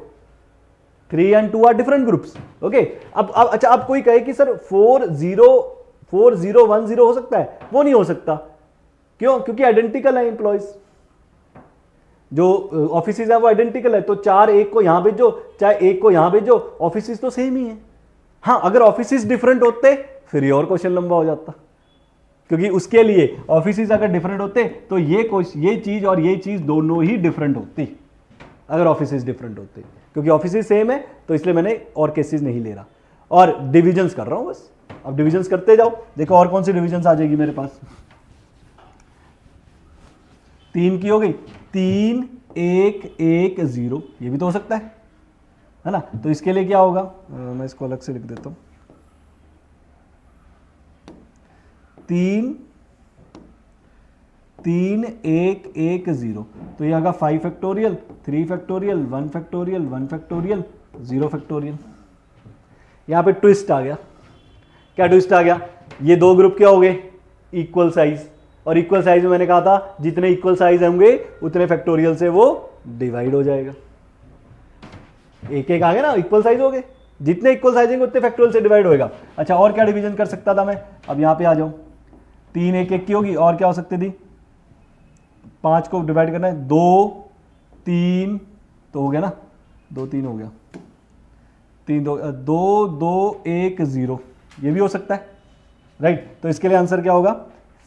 3 and 2 are different groups, okay. अब अच्छा, अब कोई कहे कि सर 4 0 1 0 हो सकता है, वो नहीं हो सकता, क्यों, क्योंकि आइडेंटिकल है एम्प्लॉयज, जो ऑफिस है वो आइडेंटिकल है, तो 4 एक को यहां भेजो चाहे एक को यहां भेजो, ऑफिस तो सेम ही है। हाँ, अगर ऑफिस डिफरेंट होते फिर ये और क्वेश्चन लंबा हो जाता, क्योंकि उसके लिए ऑफिस अगर डिफरेंट होते तो ये चीज और ये चीज दोनों ही डिफरेंट होती, अगर ऑफिस डिफरेंट होते, क्योंकि ऑफिस सेम है तो इसलिए मैंने और केसेस नहीं ले रहा, और डिविजन्स कर रहा हूं बस। अब डिविजन्स करते जाओ, देखो और कौन सी डिविजन्स आ जाएगी मेरे पास, 3 की हो गई, 3 1 1 0, ये भी तो हो सकता है ना, तो इसके लिए क्या होगा, मैं इसको अलग से लिख देता हूं, 3 3 1 1 0, तो ये आएगा 5 factorial 3 factorial 1 factorial 1 factorial 0 factorial. यहां पे ट्विस्ट आ गया, क्या ट्विस्ट आ गया, ये दो ग्रुप क्या हो गए, इक्वल साइज, और इक्वल साइज में मैंने कहा था जितने इक्वल साइज होंगे उतने फैक्टोरियल से वो डिवाइड हो जाएगा, एक एक आ गया ना, इक्वल साइज हो गए, जितने इक्वल साइज होंगे उतने फैक्टोरियल से डिवाइड होएगा। अच्छा, और क्या डिवीजन कर सकता था मैं, अब यहां पे आ जाऊं, 3 1 1 की होगी, और क्या हो सकती थी, 5 को डिवाइड करना है, 2 3 तो हो गया ना, 2 3 हो गया, 3 2 2 2 1 0, ये भी हो सकता है, राइट। तो इसके लिए आंसर क्या होगा,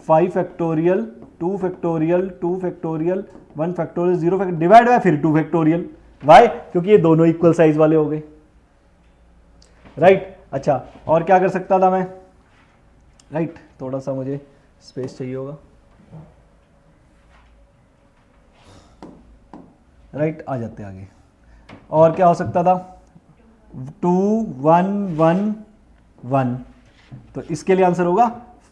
5 factorial 2 factorial 2 factorial 1 factorial 0 factorial divide bye फिर 2 फैक्टोरियल, वाई, क्योंकि ये दोनों इक्वल साइज वाले हो गए, राइट। अच्छा, और क्या कर सकता था मैं, राइट, थोड़ा सा मुझे स्पेस चाहिए होगा, राइट, आ जाते आगे। और क्या हो सकता था, 2 1 1 1, तो इसके लिए आंसर होगा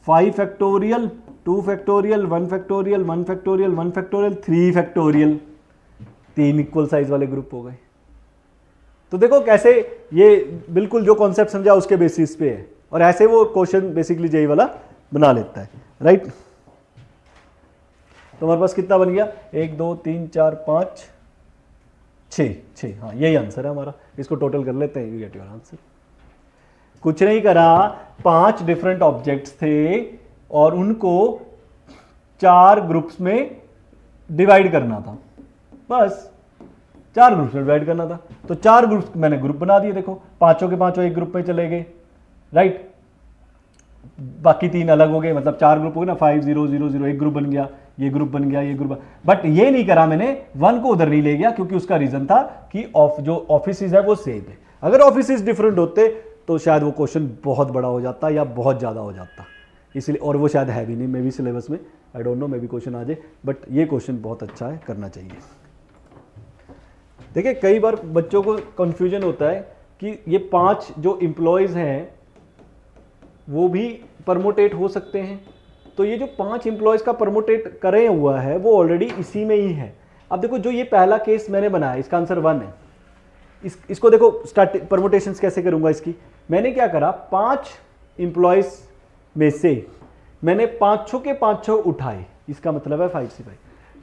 5 factorial 2 factorial 1 factorial 1 factorial 1 factorial 3 factorial, 3 equal size वाले ग्रुप हो गए। तो देखो कैसे ये बिल्कुल जो कॉन्सेप्ट समझा उसके बेसिस पे है, और ऐसे वो क्वेश्चन बेसिकली जेई वाला बना लेता है, राइट। तो हमारे पास कितना बन गया, 1 2 3 4 5 6, हाँ यही आंसर है हमारा। इसको टोटल कर लेते हैं, यू गेट योर आंसर। कुछ नहीं करा, 5 डिफरेंट ऑब्जेक्ट्स थे और उनको 4 ग्रुप्स में डिवाइड करना था, बस 4 ग्रुप्स में डिवाइड करना था। तो 4 ग्रुप्स मैंने ग्रुप बना दिए, देखो पांचों के पांचों एक ग्रुप में चले गए, राइट। बाकी 3 अलग हो गए, मतलब 4 ग्रुप हो गए ना, 5 0 0 0, एक ग्रुप बन गया, ये ग्रुप बन गया, ये ग्रुप। बट ये नहीं करा मैंने, 1 को उधर नहीं ले गया, क्योंकि उसका रीजन था कि जो ऑफिस है वो सेम है। अगर ऑफिस डिफरेंट होते तो शायद वो क्वेश्चन बहुत बड़ा हो जाता या बहुत ज्यादा हो जाता, इसलिए, और वो शायद है भी नहीं, मे भी सिलेबस में, आई डोंट नो, मे भी क्वेश्चन आ जाए, बट ये क्वेश्चन बहुत अच्छा है, करना चाहिए। देखिए कई बार बच्चों को कंफ्यूजन होता है कि ये 5 जो एम्प्लॉयज हैं वो भी परमोटेट हो सकते हैं, तो ये जो 5 एम्प्लॉयज का परमोटेट करे हुआ है वो ऑलरेडी इसी में ही है। अब देखो जो ये पहला केस मैंने बनाया, इसका आंसर 1 है। इसको देखो स्टार्ट परमोटेशन कैसे करूंगा इसकी, मैंने क्या करा, 5 एम्प्लॉयज में से मैंने 5 के 5 उठाए, इसका मतलब है 5 से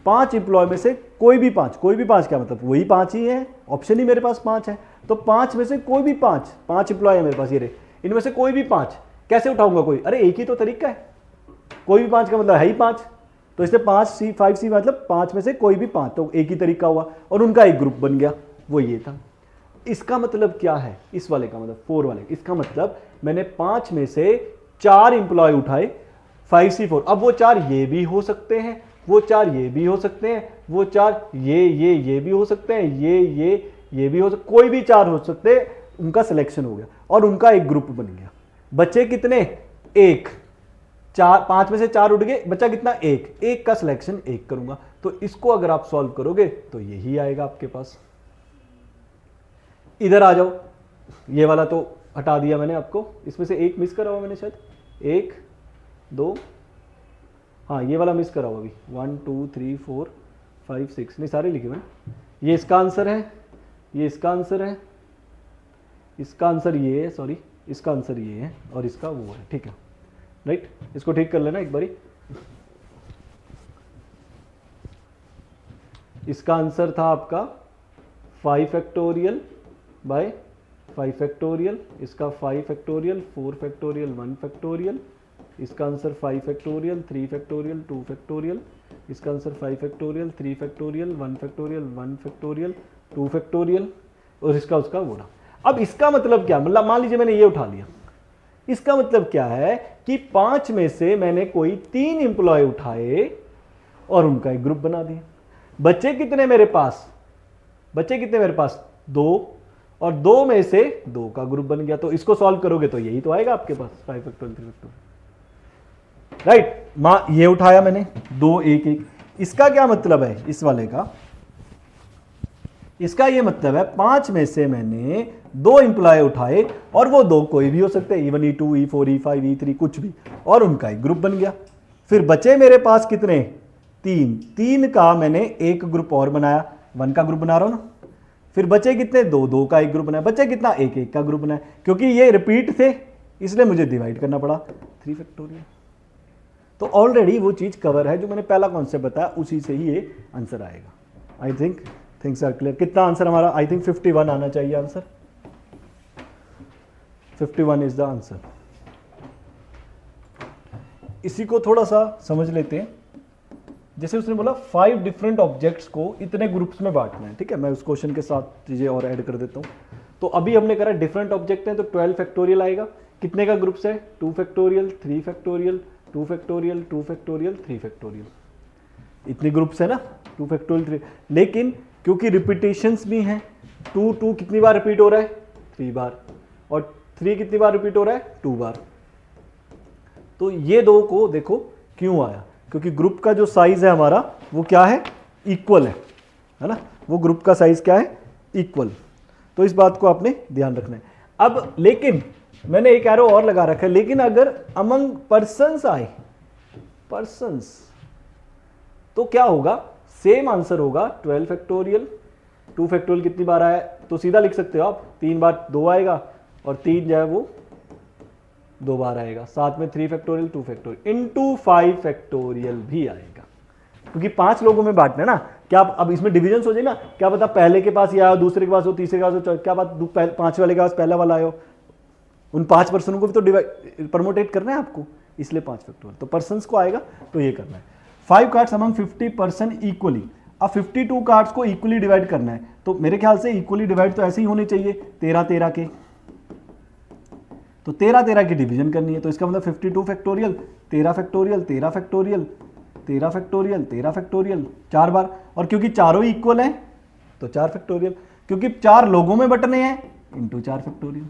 5 एम्प्लॉय में से कोई भी 5 क्या मतलब, वही 5 ही है, ऑप्शन ही मेरे पास 5 है। तो 5 में से कोई भी 5 एम्प्लॉय है मेरे पास, ये रहे, इनमें से कोई भी 5 कैसे उठाऊंगा, कोई, अरे एक ही तो तरीका है, कोई भी 5 का मतलब है ही 5, तो इससे 5C मतलब 5 में से कोई भी 5, तो एक ही तरीका हुआ और उनका एक ग्रुप बन गया, वो ये था। इसका मतलब क्या है, इस वाले का मतलब 4 वाले, इसका मतलब मैंने 5 में से 4 एम्प्लॉय उठाए, 5C4। अब वो 4 ये भी हो सकते हैं, वो 4 ये भी हो सकते हैं, वो 4 ये भी हो सकते हैं, ये भी हो सकते, कोई भी 4 हो सकते हैं, उनका सिलेक्शन हो गया और उनका एक ग्रुप बन गया। बच्चे कितने, 1, 5 में से 4 उठ गए, बच्चा कितना, 1 का सिलेक्शन 1 करूंगा। तो इसको अगर आप सॉल्व करोगे तो यही आएगा आपके पास। इधर आ जाओ, ये वाला तो हटा दिया मैंने आपको, इसमें से एक मिस करा हुआ मैंने शायद, 1 2, हाँ ये वाला मिस करा हुआ अभी, 1 2 3 4 5 6, नहीं सारे लिखे मैंने। ये इसका आंसर है, ये इसका आंसर है, इसका आंसर ये है, सॉरी इसका आंसर ये है, और इसका वो है, ठीक है, राइट। इसको ठीक कर लेना एक बारी। इसका आंसर था आपका 5 फैक्टोरियल बाय 5 फैक्टोरियल, इसका 5 फैक्टोरियल 4 फैक्टोरियल 1 फैक्टोरियल, इसका आंसर 5 फैक्टोरियल 3 फैक्टोरियल 2 फैक्टोरियल, इसका answer 5 factorial 3 factorial 1 factorial 1 factorial 2 factorial, और इसका उसका वो रहा। अब इसका मतलब क्या, मतलब मान लीजिए मैंने ये उठा लिया, इसका मतलब क्या है कि 5 में से मैंने कोई 3 एम्प्लॉय उठाए और उनका एक ग्रुप बना दिया। बच्चे कितने मेरे पास, 2, और 2 में से 2 का ग्रुप बन गया। तो इसको सॉल्व करोगे तो यही तो आएगा आपके पास, 5 फैक्टोरियल 3 फैक्टोरियल, राइट। ये उठाया मैंने 2 1 1, इसका क्या मतलब है, इस वाले का, इसका ये मतलब है 5 में से मैंने 2 एम्प्लॉय उठाए और वो 2 कोई भी हो सकते हैं, E1 E2 E4 E5 E3 कुछ भी, और उनका एक ग्रुप बन गया। फिर बचे मेरे पास कितने, 3 का मैंने एक ग्रुप और बनाया, 1 का ग्रुप बना रहा हूं ना। फिर बचे कितने, 2 का एक ग्रुप बनाया, बचे कितना, 1 का ग्रुप बनाया, क्योंकि ये रिपीट थे इसलिए मुझे डिवाइड करना पड़ा, 3 फैक्टोरियल। तो ऑलरेडी वो चीज कवर है जो मैंने पहला कॉन्सेप्ट बताया, उसी से ही ये आंसर आएगा। I think things are clear. कितना आंसर हमारा, आई थिंक 51 आना चाहिए आंसर, 51 इज द आंसर। इसी को थोड़ा सा समझ लेते हैं। जैसे उसने बोला 5 डिफरेंट ऑब्जेक्ट्स को इतने ग्रुप्स में बांटना है, ठीक है, मैं उस क्वेश्चन के साथ चीजें और ऐड कर देता हूं। तो अभी हमने करा डिफरेंट ऑब्जेक्ट हैं, तो 12 फैक्टोरियल आएगा। कितने का ग्रुप्स है, 2 factorial 3 factorial 2 factorial 2 factorial 3 factorial, इतने ग्रुप्स है ना, 2 फैक्टोरियल 3। लेकिन क्योंकि रिपीटेशंस भी हैं, 2 कितनी बार रिपीट हो रहा है, 3 बार, और 3 कितनी बार रिपीट हो रहा है, 2 बार। तो ये 2 को देखो क्यों आया, क्योंकि ग्रुप का जो साइज है हमारा वो क्या है, इक्वल है ना, वो ग्रुप का साइज क्या है, इक्वल। तो इस बात को आपने ध्यान रखना है। अब लेकिन मैंने एक एरो और लगा रखा है, लेकिन अगर अमंग पर्सन्स आए, पर्सन्स, तो क्या होगा, सेम आंसर होगा 12 फैक्टोरियल। 2 फैक्टोरियल कितनी बार आया तो सीधा लिख सकते हो आप, 3 बार 2 आएगा और 3 जो है वो 2 बार आएगा, साथ में 3 फैक्टोरियल 2 फैक्टोरियल इनटू 5 फैक्टोरियल भी आएगा, क्योंकि 5 लोगों में बांटना है ना। क्या अब इसमें डिविजन हो जाए ना, क्या पता पहले के पास ये आया, दूसरे के पास हो, तीसरे के पास हो, क्या बात 5 वाले के पास पहला वाला आयो, उन 5 पर्सनों को भी तो प्रमोटेट करना है आपको, इसलिए 5 फैक्टोरियल। तो पर्सन्स को आएगा तो ये करना है। 5 कार्ड्स अमंग 50% इक्वली। अब 52 कार्ड्स को इक्वली डिवाइड करना है, तो मेरे ख्याल से इक्वली डिवाइड तो ऐसे ही होने चाहिए 13-13 के, तो 13-13 की डिवीजन करनी है, तो इसका मतलब 52 factorial 13 factorial 13 factorial 13 factorial 13 factorial 4 बार, और क्योंकि चारों ही इक्वल हैं तो 4 फैक्टोरियल, क्योंकि 4 लोगों में बटने हैं इंटू 4 फैक्टोरियल।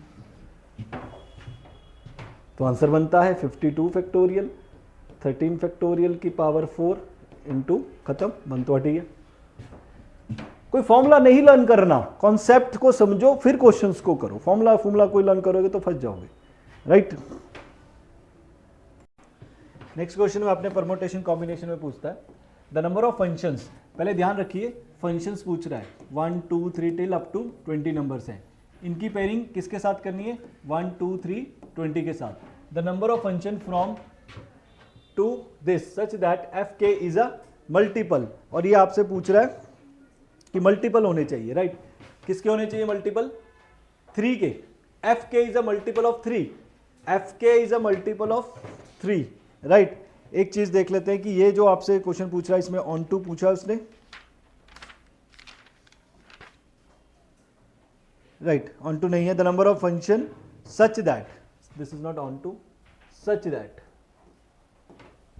तो आंसर बनता है 52 फैक्टोरियल 13 फैक्टोरियल की पावर 4 इंटू, खत्म, बन तो हटी है। कोई फॉर्मूला नहीं लर्न करना, कॉन्सेप्ट को समझो फिर क्वेश्चंस को करो। फॉर्मूला कोई लर्न करोगे तो फंस जाओगे, राइट। नेक्स्ट क्वेश्चन में आपने परमुटेशन कॉम्बिनेशन में पूछता है द नंबर ऑफ फंक्शंस। पहले ध्यान रखिए फंक्शंस पूछ रहा है 1 2 3 टिल अप टू 20 नंबर्स हैं, इनकी पेयरिंग किसके साथ करनी है, 1 2 3 20 के साथ। The number of function from to this such that F K is a multiple, और ये आपसे पूछ रहा है कि मल्टीपल होने चाहिए, राइट। किसके होने चाहिए मल्टीपल, 3 के। F K is a multiple of 3, F K is a multiple of 3, right. एक चीज देख लेते हैं कि ये जो आपसे क्वेश्चन पूछ रहा है इसमें ऑन टू पूछा उसने, राइट, ऑन टू नहीं है। The number of function such that, this is not onto, such that,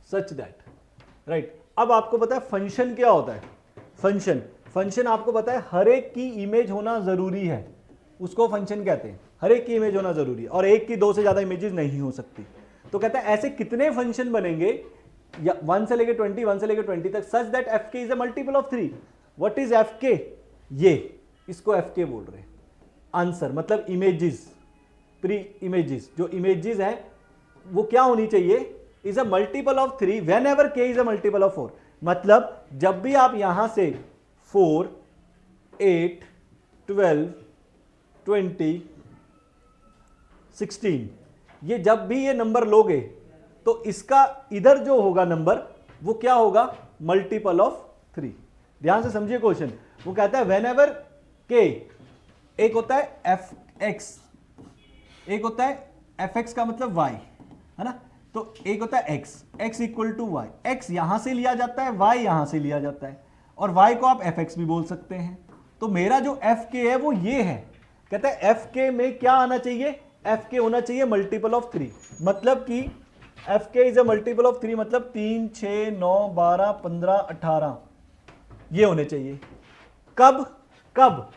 such that, right. अब आपको पता है फंक्शन क्या होता है, फंक्शन आपको पता है हर एक की इमेज होना जरूरी है, उसको फंक्शन कहते हैं। हर एक की इमेज होना जरूरी है और एक की 2 से ज्यादा इमेजेस नहीं हो सकती। तो कहता है ऐसे कितने फंक्शन बनेंगे, या 1 से लेकर 20, 1 से लेकर 20 तक, सच that F K is a multiple of 3। What is F के, ये इसको एफ के बोल रहे हैं। आंसर मतलब इमेजेस, प्री इमेजेस, जो इमेजेस है वो क्या होनी चाहिए, is a multiple of 3 when ever के इज अ मल्टीपल ऑफ 4। मतलब जब भी आप यहां से 4 8 12 20 16 ये जब भी ये नंबर लोगे तो इसका इधर जो होगा नंबर वो क्या होगा, मल्टीपल ऑफ 3। ध्यान से समझिए क्वेश्चन, वो कहता है वेन एवर के, एक होता है एफ एक्स, एक होता है एफ एक्स का मतलब वाई, है ना। तो एक होता है X, X equal to Y, X यहां से लिया जाता है, वाई यहां से लिया जाता है, और वाई को आप एफ एक्स भी बोल सकते हैं। तो मेरा जो एफ के है वो ये है, कहता है एफ के में क्या आना चाहिए, एफ के होना चाहिए मल्टीपल ऑफ 3। मतलब कि F K is a multiple of 3, मतलब 3 6 9 12 15 18 ये होने चाहिए। कब कब,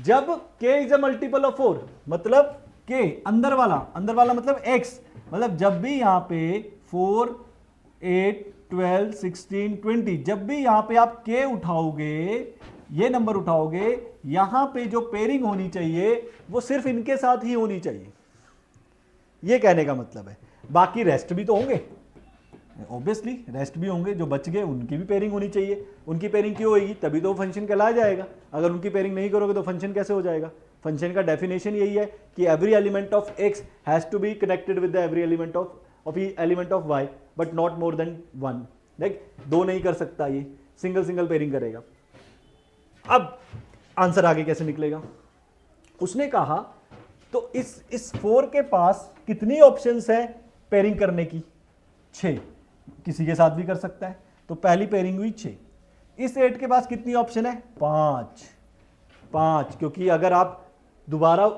जब k is a multiple of 4, मतलब k अंदर वाला मतलब x, मतलब जब भी यहां पे 4 8 12 16 20 जब भी यहां पे आप k उठाओगे, ये नंबर उठाओगे, यहां पे जो पेयरिंग होनी चाहिए वो सिर्फ इनके साथ ही होनी चाहिए, ये कहने का मतलब है। बाकी रेस्ट भी तो होंगे, ऑब्वियसली रेस्ट भी होंगे, जो बच गए उनकी भी पेयरिंग होनी चाहिए। उनकी पेयरिंग क्यों होगी, तभी तो फंक्शन कहलाया जाएगा। अगर उनकी पेयरिंग नहीं करोगे तो फंक्शन कैसे हो जाएगा। फंक्शन का डेफिनेशन यही है कि every element of X has to be connected with the every element of Y, but not more than 1। देख, 2 नहीं कर सकता, ये सिंगल पेयरिंग करेगा। अब आंसर आगे कैसे निकलेगा, उसने कहा तो इस 4 के पास कितनी ऑप्शंस है पेयरिंग करने की, 6, किसी के साथ भी कर सकता है। तो पहली पेयरिंग हुई 6। इस 8 के पास कितनी ऑप्शन है, 5, क्योंकि अगर आप दोबारा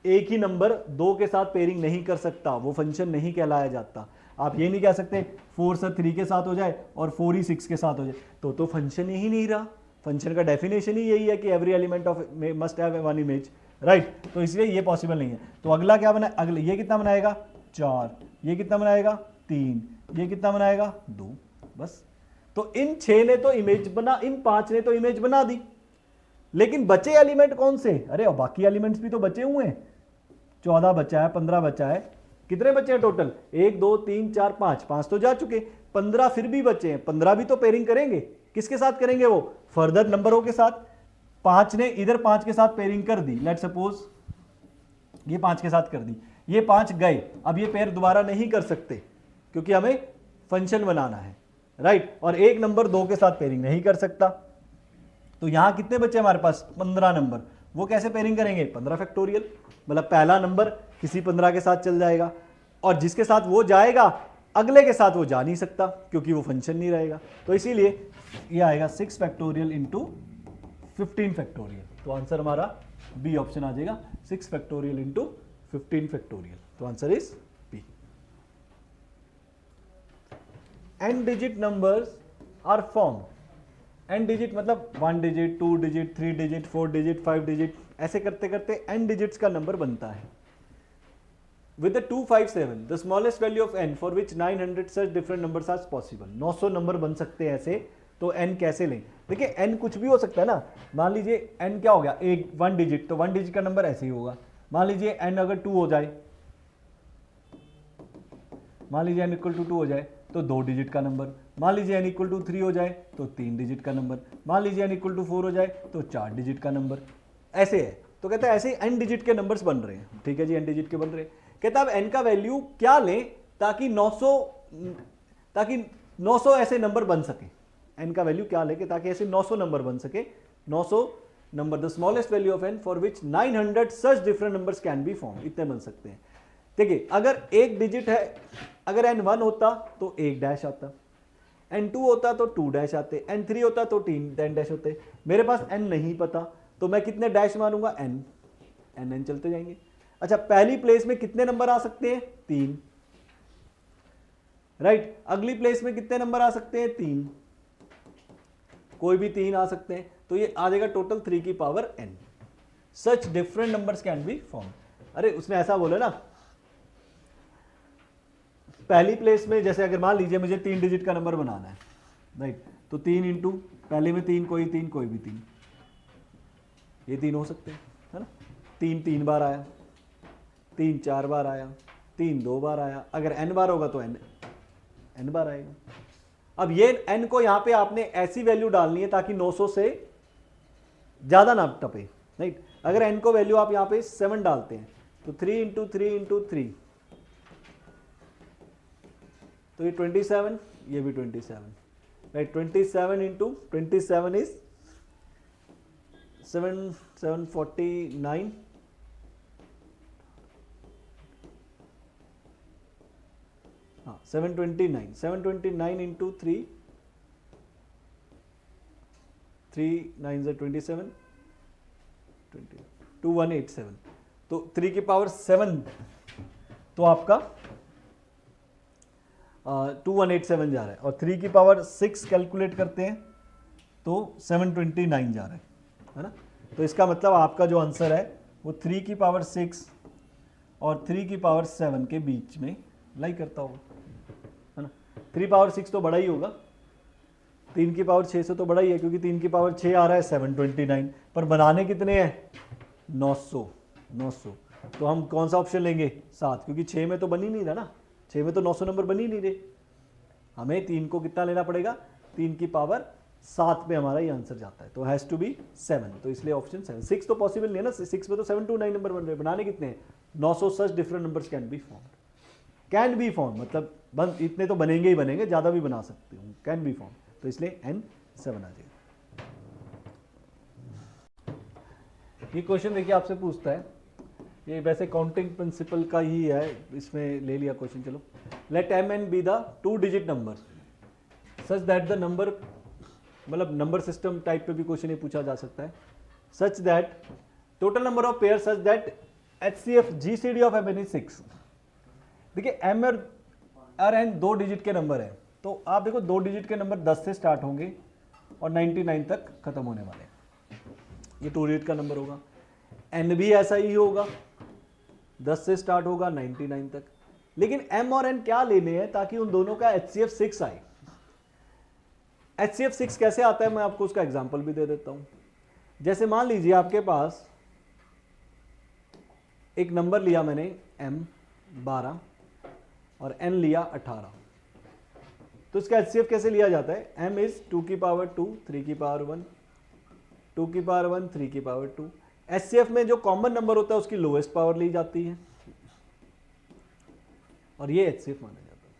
एक ही नंबर 2 के साथ पेयरिंग नहीं कर सकता, वो फंक्शन नहीं कहलाया जाता। आप ये नहीं कह सकते 4 से 3 के साथ हो जाए और 4 ही 6 के साथ हो जाए, तो फंक्शन ही नहीं रहा। फंक्शन का डेफिनेशन ही यही है कि every element of must have one image, right. तो इसलिए ये पॉसिबल नहीं है। तो अगला क्या बना, अगले ये कितना बनाएगा 4, ये कितना बनाएगा 3, ये कितना बनाएगा 2, बस। तो इन 6 ने तो इमेज बना, इन 5 ने तो इमेज बना दी, लेकिन बचे एलिमेंट कौन से, अरे और बाकी एलिमेंट्स भी तो बचे हुए हैं, 14 बचा है, 15 बचा है, कितने बचे हैं टोटल, 1 2 3 4 5, 5 तो जा चुके, 15 फिर भी बचे हैं, 15 भी तो पेयरिंग करेंगे, किसके साथ करेंगे, वो फर्दर नंबरों के साथ। 5 ने इधर 5 के साथ पेयरिंग कर दी, लेट सपोज ये 5 के साथ कर दी, ये 5 गए, अब ये पेयर दोबारा नहीं कर सकते क्योंकि हमें फंक्शन बनाना है, राइट। और एक नंबर 2 के साथ पेयरिंग नहीं कर सकता, तो यहां कितने बचे हमारे पास, 15 नंबर, वो कैसे पेयरिंग करेंगे, 15 फैक्टोरियल, मतलब पहला नंबर किसी 15 के साथ चल जाएगा और जिसके साथ वो जाएगा अगले के साथ वो जा नहीं सकता क्योंकि वो फंक्शन नहीं रहेगा, तो इसीलिए ये आएगा 6 फैक्टोरियल इंटू 15 फैक्टोरियल, तो आंसर हमारा बी ऑप्शन आ जाएगा, 6 फैक्टोरियल इंटू 15 फैक्टोरियल, तो answer is B. n digit numbers are form, n digit मतलब 1 digit, 2 digit, 3 digit, 4 digit, 5 digit, ऐसे करते करते n डिजिट्स का नंबर बनता है। With the 257, the smallest value of n for which 900 such different numbers are possible, 900 number बन सकते हैं ऐसे, तो n कैसे लें, देखिए n कुछ भी हो सकता है ना, मान लीजिए n क्या हो गया, एक 1 डिजिट, तो 1 डिजिट का नंबर ऐसे ही होगा, मान लीजिए n अगर 2 हो जाए, मान लीजिए n इक्वल टू 2 हो जाए तो 2 डिजिट का नंबर, मान लीजिए n इक्वल टू 3 हो जाए तो 3 डिजिट का नंबर, मान लीजिए n इक्वल टू 4 हो जाए तो 4 डिजिट का नंबर, ऐसे है। तो कहता है ऐसे ही n डिजिट के नंबर्स बन रहे हैं, ठीक है जी, n डिजिट के बन रहे हैं। कहता है अब n का वैल्यू क्या लें ताकि 900 ऐसे नंबर बन सके, n का वैल्यू क्या लेके ताकि ऐसे 900 नंबर बन सके, 900 number, the smallest value of n for which 900 such different numbers can be form, इतने बन सकते हैं। देखिए अगर एक डिजिट है, अगर n1 होता तो 1 डैश आता, n2 होता तो 2 डैश आते, n3 होता तो 10 डैश होते, मेरे पास n नहीं पता तो मैं कितने डैश मारूंगा, n चलते जाएंगे। अच्छा पहली प्लेस में कितने नंबर आ सकते हैं, 3, राइट। अगली प्लेस में कितने नंबर आ सकते हैं, 3, कोई भी 3 आ सकते हैं, तो ये आ जाएगा टोटल 3 की power n, such different numbers can be form. अरे उसने ऐसा बोला ना, पहली प्लेस में जैसे अगर मान लीजिए मुझे 3 डिजिट का नंबर बनाना है, राइट, तो 3 इंटू पहले में 3 कोई भी 3, ये 3 हो सकते हैं, है ना, 3 बार आया, 3 4 बार आया, 3 2 बार आया, अगर n बार होगा तो n बार आएगा। अब ये n को यहां पे आपने ऐसी वैल्यू डालनी है ताकि 900 से ज्यादा ना टपे, राइट। अगर n को वैल्यू आप यहां पे 7 डालते हैं तो 3 इंटू 3 इंटू 3, तो ये 27, ये भी 27, राइट, 27 इंटू 27 इज 749, हाँ 729 इंटू 3 9 27, 2187, तो 3 की पावर 7 तो आपका 2187 जा रहा है, और 3 की पावर 6 कैलकुलेट करते हैं तो 729 जा रहा है ना। तो इसका मतलब आपका जो आंसर है वो 3 की पावर 6 और 3 की पावर 7 के बीच में लाई करता होगा, है ना। 3 पावर 6 तो बड़ा ही होगा, 3 की पावर 6 से तो बड़ा ही है, क्योंकि 3 की पावर 6 आ रहा है 729, पर बनाने कितने हैं 900, तो हम कौन सा ऑप्शन लेंगे 7, क्योंकि 6 में तो बन ही नहीं रहा ना, 6 में तो 900 नंबर बन ही नहीं रहे, हमें 3 को कितना लेना पड़ेगा, 3 की पावर 7 पे हमारा ये आंसर जाता है, तो हैज टू बी 7, तो इसलिए ऑप्शन 7। 6 तो पॉसिबल नहीं है ना, 6 में तो 729 नंबर बन रहे हैं, बनाने कितने हैं 900 such different numbers can be form, मतलब इतने तो बनेंगे ही बनेंगे, ज्यादा भी बना सकते हो, कैन बी फॉर्म, तो इसलिए n 7 आ जाएगा। ये क्वेश्चन देखिए आपसे पूछता है, ये वैसे काउंटिंग प्रिंसिपल का ही है, इसमें ले लिया क्वेश्चन, चलो। Let mn be the 2 digit number such that the number, मतलब नंबर सिस्टम टाइप पे भी क्वेश्चन ये पूछा जा सकता है, such that total number of pair such that HCF GCD of mn is 6। देखिए m और n 2 डिजिट के नंबर है, तो आप देखो 2 डिजिट के नंबर 10 से स्टार्ट होंगे और 99 तक खत्म होने वाले हैं, ये 2 डिजिट का नंबर होगा। n भी ऐसा ही होगा, 10 से स्टार्ट होगा 99 तक, लेकिन m और n क्या लेने हैं ताकि उन दोनों का HCF 6 आए। HCF 6 कैसे आता है, मैं आपको उसका एग्जांपल भी दे देता हूं। जैसे मान लीजिए आपके पास एक नंबर लिया मैंने m 12 और n लिया 18, तो इसका HCF कैसे लिया जाता है? m इज 2 की पावर 2, 3 की पावर 1, 2 की पावर 1, 3 की पावर 2। HCF में जो कॉमन नंबर होता है उसकी लोएस्ट पावर ली जाती है और ये HCF माना जाता है।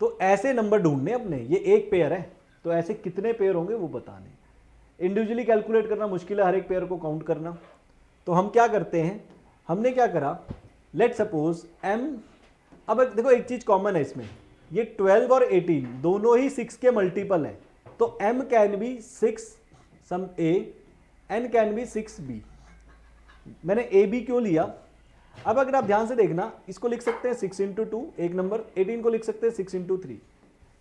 तो ऐसे नंबर ढूंढने अपने, ये एक पेयर है तो ऐसे कितने पेयर होंगे वो बताने। इंडिविजुअली कैलकुलेट करना मुश्किल है, हर एक पेयर को काउंट करना। तो हम क्या करते हैं, हमने क्या करा, लेट सपोज m, अब देखो एक चीज कॉमन है इसमें, ये 12 और 18 दोनों ही 6 के मल्टीपल है, तो m can be 6 sum a, n can be 6b। मैंने a b क्यों लिया? अब अगर आप ध्यान से देखना, इसको लिख सकते हैं 6 इंटू 2 एक नंबर, 18 को लिख सकते हैं 6 इंटू 3।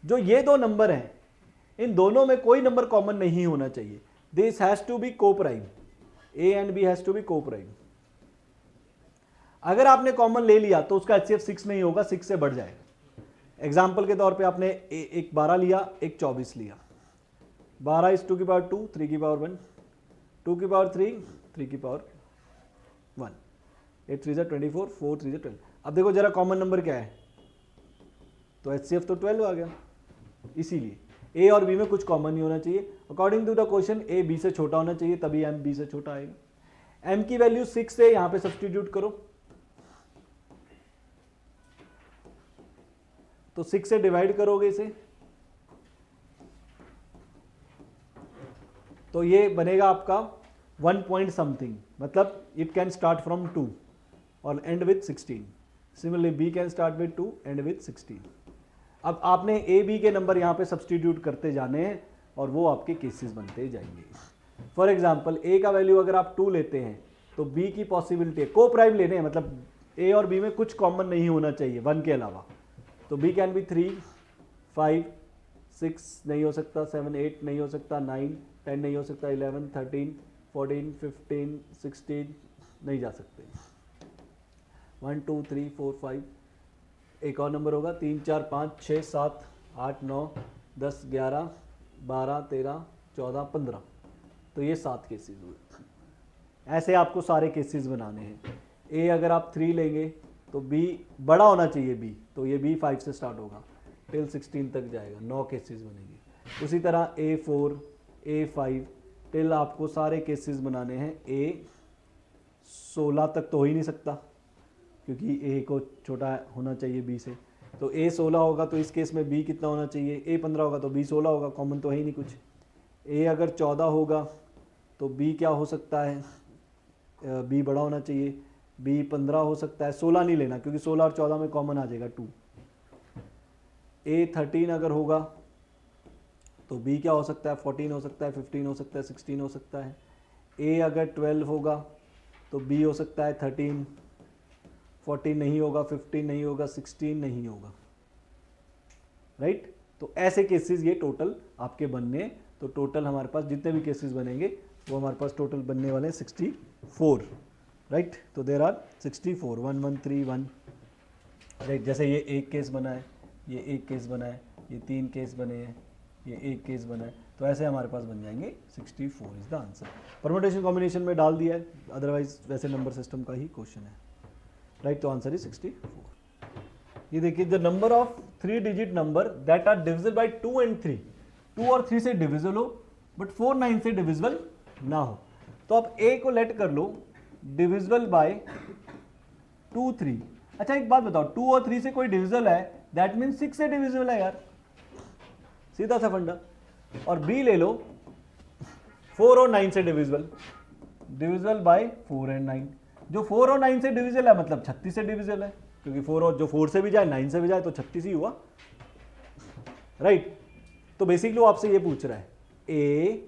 जो ये दो नंबर हैं इन दोनों में कोई नंबर कॉमन नहीं होना चाहिए। This has to be coprime, a and b has to be coprime. अगर आपने कॉमन ले लिया तो उसका HCF 6 नहीं होगा, 6 से बढ़ जाएगा। एग्जाम्पल के तौर पे आपने एक 12 लिया, एक 24 लिया। 12 इज 2 की पावर 2, 3 की पावर 1, 2 की पावर 3, 3 की पावर 1, 8 3 24, 4 3 12। अब देखो जरा कॉमन नंबर क्या है, तो HCF तो 12 आ गया। इसीलिए A और B में कुछ कॉमन नहीं होना चाहिए। According to the question A B से छोटा होना चाहिए, तभी M B से छोटा आएगा। M की वैल्यू 6 से यहां पे सब्सटीट्यूट करो, तो 6 से डिवाइड करोगे इसे, तो ये बनेगा आपका 1 पॉइंट समथिंग, मतलब इट कैन स्टार्ट फ्रॉम 2 और and with 16। Similarly B can start with 2 and with 16। अब आपने A B के नंबर यहाँ पे सब्सटीट्यूट करते जाने हैं और वो आपके केसेस बनते जाएंगे। फॉर एग्जांपल A का वैल्यू अगर आप 2 लेते हैं तो B की पॉसिबिलिटी है, को प्राइम लेने हैं, मतलब A और B में कुछ कॉमन नहीं होना चाहिए 1 के अलावा। तो B कैन बी 3, 5, 6 नहीं हो सकता, 7 8 नहीं हो सकता, 9 10 नहीं हो सकता, 11 13 14 15 16 नहीं जा सकते। 1 2 3 4 5, एक और नंबर होगा 3 4 5 6 7 8 9 10 11 12 13 14 15, तो ये 7 केसेस हुए। ऐसे आपको सारे केसेस बनाने हैं। ए अगर आप 3 लेंगे तो बी बड़ा होना चाहिए, बी तो ये बी 5 से स्टार्ट होगा टिल 16 तक जाएगा, 9 केसेस बनेंगे। उसी तरह A4 A5 टिल आपको सारे केसेस बनाने हैं। A16 तक तो हो ही नहीं सकता क्योंकि A को छोटा होना चाहिए B से, तो A16 होगा तो इस केस में B कितना होना चाहिए, A15 होगा तो B 16 होगा, कॉमन तो है ही नहीं कुछ। A अगर 14 होगा तो B क्या हो सकता है, B बड़ा होना चाहिए, B 15 हो सकता है, 16 नहीं लेना क्योंकि 16 और 14 में कॉमन आ जाएगा 2। A13 अगर होगा तो B क्या हो सकता है, 14 हो सकता है, 15 हो सकता है, 16 हो सकता है। A अगर 12 होगा तो B हो सकता है 13, 14 नहीं होगा, 15 नहीं होगा, 16 नहीं होगा, राइट। तो ऐसे केसेस ये टोटल आपके बनने, तो टोटल हमारे पास जितने भी केसेस बनेंगे वो हमारे पास टोटल बनने वाले 64, राइट। तो देर आर 64, 1 1 3 1, राइट। जैसे ये एक केस बना है, ये एक केस बना है, ये 3 केस बने हैं, ये एक केस बना है, तो ऐसे हमारे पास बन जाएंगे 64 is the answer. Permutation combination में डाल दिया है, अदरवाइज वैसे नंबर सिस्टम का ही क्वेश्चन है, राइट। तो आंसर इज 64। ये देखिए, the number of 3 digit number that are divisible by 2 and 3, 2 और 3 से डिविजिबल हो बट 4 9 से डिविजिबल ना हो। तो आप A को लेट कर लो डिविजिबल बाय 2 3। अच्छा एक बात बताओ, 2 और 3 से कोई डिविजिबल है, दैट मीन 6 से डिविजिबल है यार, सीधा सा फंडा। और B ले लो 4 और 9 से डिविजिबल, डिविजिबल बाय 4 एंड 9। जो 4 और 9 से डिविजिबल है मतलब 36 से डिविजिबल है, क्योंकि 4 और जो 4 से भी जाए 9 से भी जाए तो 36 ही हुआ, राइट। तो बेसिकली वो आपसे ये पूछ रहा है A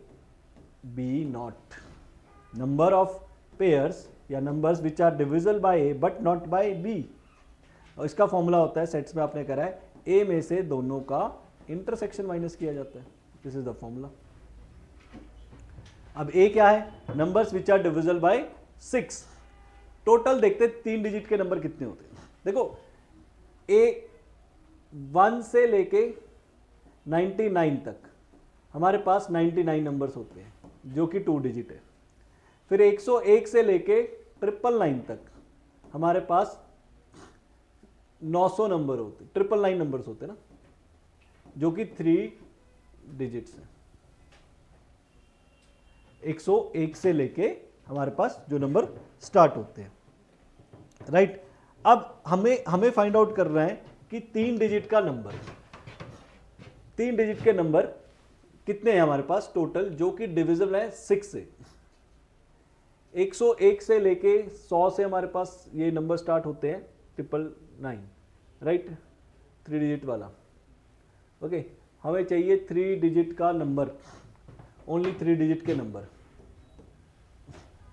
B not, number of pairs या numbers which are divisible by A but not by B। और इसका फॉर्मूला होता है, सेट्स में आपने करा है, A में से दोनों का इंटरसेक्शन माइनस किया जाता है, दिस इज द फॉर्मूला। अब A क्या है, numbers which are divisible by 6। Total देखते 3 डिजिट के नंबर कितने होते हैं। देखो A 1 से लेके 99 तक हमारे पास 99 नंबर्स होते हैं, जो कि 2 डिजिट है। फिर 101 से लेके 999 तक हमारे पास 900 नंबर होते, 999 नंबर्स होते ना, जो कि 3 डिजिट्स हैं। 101 से लेके हमारे पास जो नंबर स्टार्ट होते हैं, राइट। अब हमें फाइंड आउट कर रहे हैं कि 3 डिजिट का नंबर, 3 डिजिट के नंबर कितने हैं हमारे पास टोटल, जो कि डिविजिबल है 6 से। 101 से लेके 100 से हमारे पास ये नंबर स्टार्ट होते हैं 999, राइट, 3 डिजिट वाला। ओके, हमें चाहिए 3 डिजिट का नंबर, ओनली 3 डिजिट के नंबर।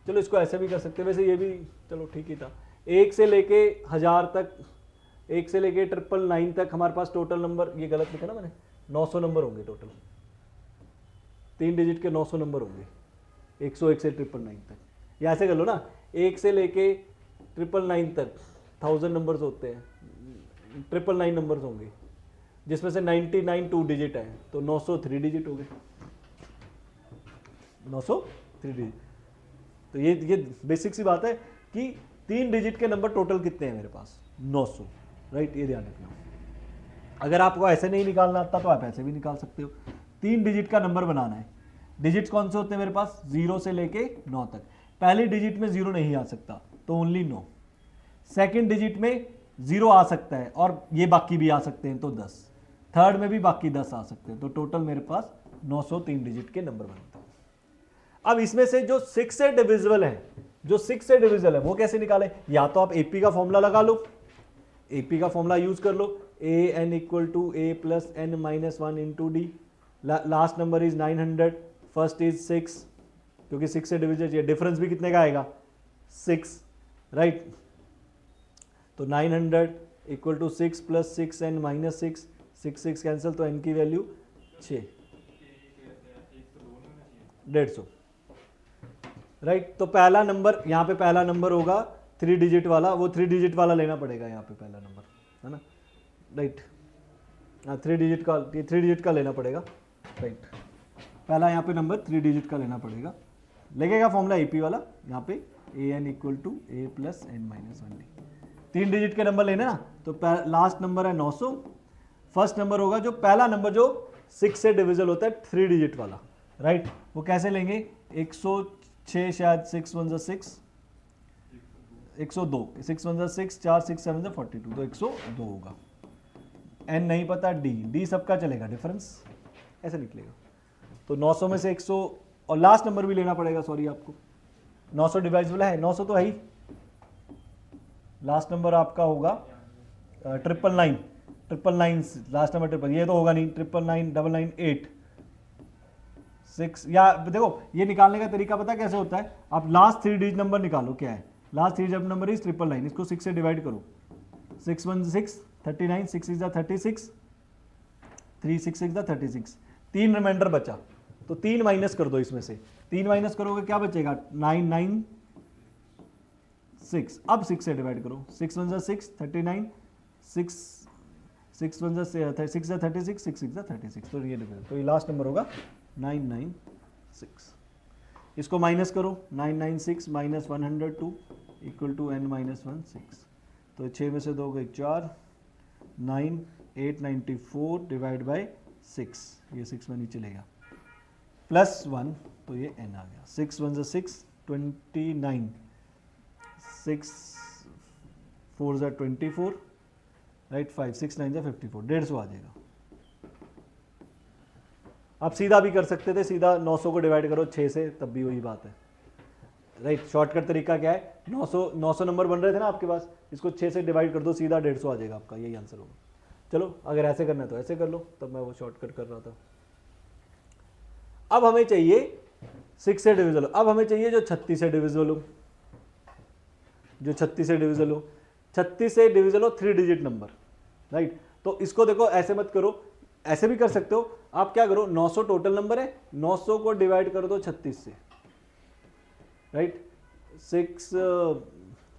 चलो इसको ऐसे भी कर सकते हैं, वैसे ये भी चलो ठीक ही था। 1 से लेके 1000 तक, 1 से लेके 999 तक हमारे पास टोटल नंबर, ये गलत लिखा ना मैंने, 900 नंबर होंगे टोटल, 3 डिजिट के 900 नंबर होंगे 101 से 999 तक। या ऐसे कर लो ना, 1 से लेके 999 तक 1000 नंबर्स होते हैं, 999 नंबर्स होंगे, जिसमें से 99 2 डिजिट है, तो 900 3 डिजिट हो गए, 900 3 डिजिट। तो ये बेसिक सी बात है कि 3 डिजिट के नंबर टोटल कितने हैं मेरे पास, 900, राइट, ये ध्यान रखना। अगर आपको ऐसे नहीं निकालना आता तो आप ऐसे भी निकाल सकते हो। 3 डिजिट का नंबर बनाना है, डिजिट्स कौन से होते हैं मेरे पास, 0 से लेके 9 तक। पहली डिजिट में 0 नहीं आ सकता, तो ओनली 9। सेकेंड डिजिट में 0 आ सकता है और ये बाकी भी आ सकते हैं, तो 10। थर्ड में भी बाकी 10 आ सकते हैं, तो टोटल मेरे पास 903 डिजिट के नंबर बनते हैं। अब इसमें से जो 6 से डिविजिबल है, जो 6 से डिविजिबल है वो कैसे निकाले, या तो आप एपी का फॉर्मूला लगा लो, एपी का फॉर्मूला यूज कर लो, an equal to a plus n minus 1 into D. Last number is 900, first is 6, क्योंकि 6 से डिविजिबल चाहिए, डिफरेंस भी कितने का आएगा 6, राइट। तो 900 equal to 6 plus 6n minus 6, 6 cancel, तो n की वैल्यू 6, 150, राइट। तो पहला नंबर, यहाँ पे पहला नंबर होगा 3 डिजिट वाला, वो 3 डिजिट वाला लेना पड़ेगा यहाँ पे पहला नंबर, है ना, राइट। हाँ 3 डिजिट का, 3 डिजिट का लेना पड़ेगा, राइट। पहला यहाँ पे नंबर 3 डिजिट का लेना पड़ेगा, लगेगा फॉर्मूला एपी वाला यहाँ पे, an equal to a plus n minus 1 D. 3 digit के नंबर लेने ना, तो लास्ट नंबर है 900, फर्स्ट नंबर होगा जो पहला नंबर जो 6 से डिविजिबल होता है 3 डिजिट वाला, राइट। वो कैसे लेंगे, 106 शायद, 6 1 6, 102, 6 1 6, 4 6 7 42, तो 102 होगा। n नहीं पता, d सबका चलेगा, डिफरेंस ऐसे निकलेगा। तो 900 में से 100, और लास्ट नंबर भी लेना पड़ेगा, सॉरी आपको, 900 डिवाइजिबल है, 900 तो है ही, लास्ट नंबर आपका होगा 999, 999 लास्ट नंबर ट्रिपल, ये तो होगा नहीं, 999 998 6। या देखो ये निकालने का तरीका पता कैसे होता है, आप लास्ट 3 डिजिट नंबर निकालो, क्या है लास्ट 3 डिजिट नंबर इज 999, इसको 6 से डिवाइड करो, 6 1 6 39, 6 इज 36, 3 6 6 36, 3 रिमाइंडर बचा, तो 3 माइनस कर दो इसमें से, 3 माइनस करोगे क्या बचेगा, 996। अब 6 से डिवाइड करो, 6 1 6 39, 6 6 1 6 6 36, 6 6 36, तो ये डिवाइड, तो ये लास्ट नंबर होगा 996। इसको माइनस करो, 996 minus 102 equal to n minus 1 6, तो 6 में से 2 गए 4, 9 894 डिवाइड बाई 6, ये 6 में नीचे लेगा, प्लस 1, तो ये n आ गया, 6 1 6 29, 6 4 24, राइट, 5 6 9 54, 150 आ जाएगा। आप सीधा भी कर सकते थे, सीधा 900 को डिवाइड करो 6 से, तब भी वही बात है, राइट। शॉर्टकट तरीका क्या है, 900 नंबर बन रहे थे ना आपके पास, इसको 6 से डिवाइड कर दो, सीधा 150 आ जाएगा आपका, यही आंसर होगा। चलो अगर ऐसे करना है तो ऐसे कर लो, तब मैं वो शॉर्टकट कर रहा था। अब हमें चाहिए 6 से डिविजिबल, अब हमें चाहिए जो 36 से डिविजिबल हो, जो 36 से डिविजिबल हो, 36 से डिविजिबल हो 3 डिजिट नंबर, राइट। तो इसको देखो ऐसे मत करो, ऐसे भी कर सकते हो, आप क्या करो, 900 टोटल नंबर है, 900 को डिवाइड कर दो 36 से, राइट। 6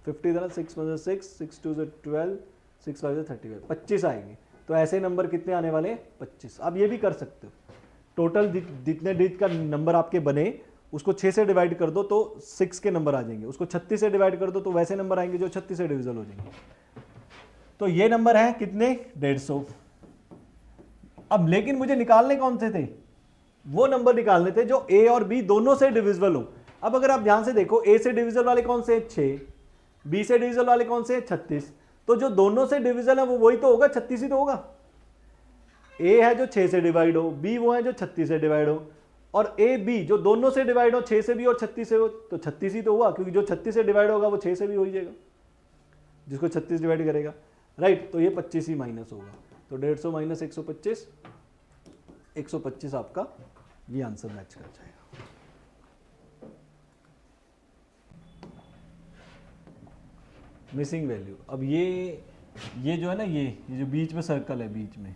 50 था ना, 6 1 6, 6 2 12, 6 5 35, 25 आएंगे। तो ऐसे नंबर कितने आने वाले हैं, 25। अब ये भी कर सकते हो, टोटल जितने डिजिट का नंबर आपके बने उसको 6 से डिवाइड कर दो तो 6 के नंबर आ जाएंगे, उसको 36 से डिवाइड कर दो तो वैसे नंबर आएंगे जो 36 से डिविजल हो जाएंगे। तो ये नंबर है कितने, 150। अब लेकिन मुझे निकालने कौन से थे, वो नंबर निकालने थे जो ए और बी दोनों से डिविजिबल हो। अब अगर आप ध्यान से देखो, ए से डिविजिबल वाले कौन से, 6, बी से डिविजिबल वाले कौन से, 36, तो जो दोनों से डिविजन है वो वही तो होगा, 36 ही तो होगा। ए है जो 6 से डिवाइड हो, बी वो है जो 36 से डिवाइड हो, और ए बी जो दोनों से डिवाइड हो, 6 से भी और 36 से हो, तो 36 ही तो हुआ, क्योंकि जो 36 से डिवाइड होगा वो 6 से भी हो ही जाएगा, जिसको 36 डिवाइड करेगा, राइट। तो ये 25 ही माइनस होगा, तो 150 माइनस 125, 125 आपका ये आंसर मैच कर जाएगा। मिसिंग वैल्यू, अब ये जो है ना, ये जो बीच में सर्कल है, बीच में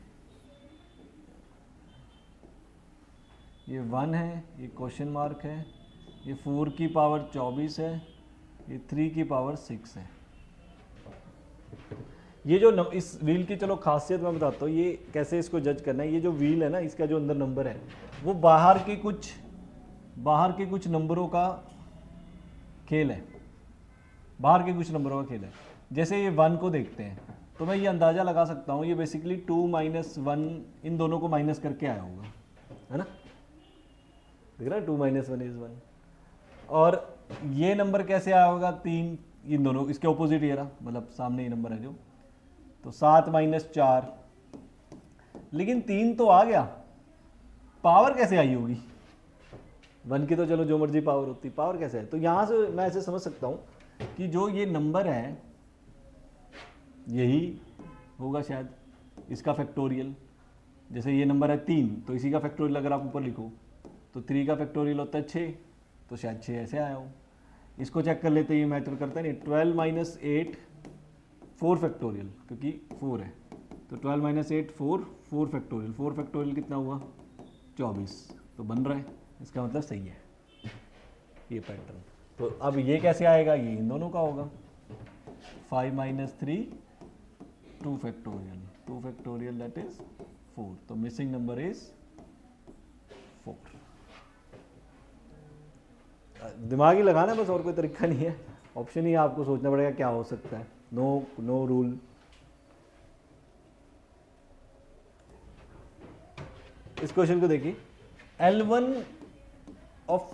ये 1 है, ये क्वेश्चन मार्क है, ये 4 की पावर 24 है, ये 3 की पावर 6 है। ये जो इस व्हील की चलो खासियत मैं बताता हूँ, ये कैसे इसको जज करना है। ये जो व्हील है ना, इसका जो अंदर नंबर है वो बाहर के कुछ नंबरों का खेल है, बाहर के कुछ नंबरों का खेल है। जैसे ये 1 को देखते हैं तो मैं ये अंदाज़ा लगा सकता हूँ, ये बेसिकली 2 माइनस 1 इन दोनों को माइनस करके आया होगा, है ना, देख रहा है, 2 माइनस 1 इज 1। और ये नंबर कैसे आया होगा, 3 इन दोनों, इसके ऑपोजिट ये रहा, मतलब सामने ये नंबर है जो, तो 7 माइनस 4, लेकिन 3 तो आ गया, पावर कैसे आई होगी, 1 की तो चलो जो मर्जी पावर होती, पावर कैसे है। तो यहाँ से मैं ऐसे समझ सकता हूँ कि जो ये नंबर है यही होगा शायद, इसका फैक्टोरियल। जैसे ये नंबर है 3, तो इसी का फैक्टोरियल अगर आप ऊपर लिखो तो 3 का फैक्टोरियल होता है 6, तो शायद 6 ऐसे आया हो। इसको चेक कर लेते हैं, ये मैटर करता है नहीं, 12 माइनस 8 4 फैक्टोरियल, क्योंकि 4 है, तो 12 माइनस 8 4 फैक्टोरियल, 4 फैक्टोरियल कितना हुआ, 24, तो बन रहा है, इसका मतलब सही है ये पैटर्न। तो अब ये कैसे आएगा, ये इन दोनों का होगा, 5 माइनस 3 2 फैक्टोरियल दैट इज 4, तो मिसिंग नंबर इज 4। दिमाग ही लगाना बस, और कोई तरीका नहीं है, ऑप्शन ही आपको सोचना पड़ेगा क्या हो सकता है, नो रूल। इस क्वेश्चन को देखिए, L1 ऑफ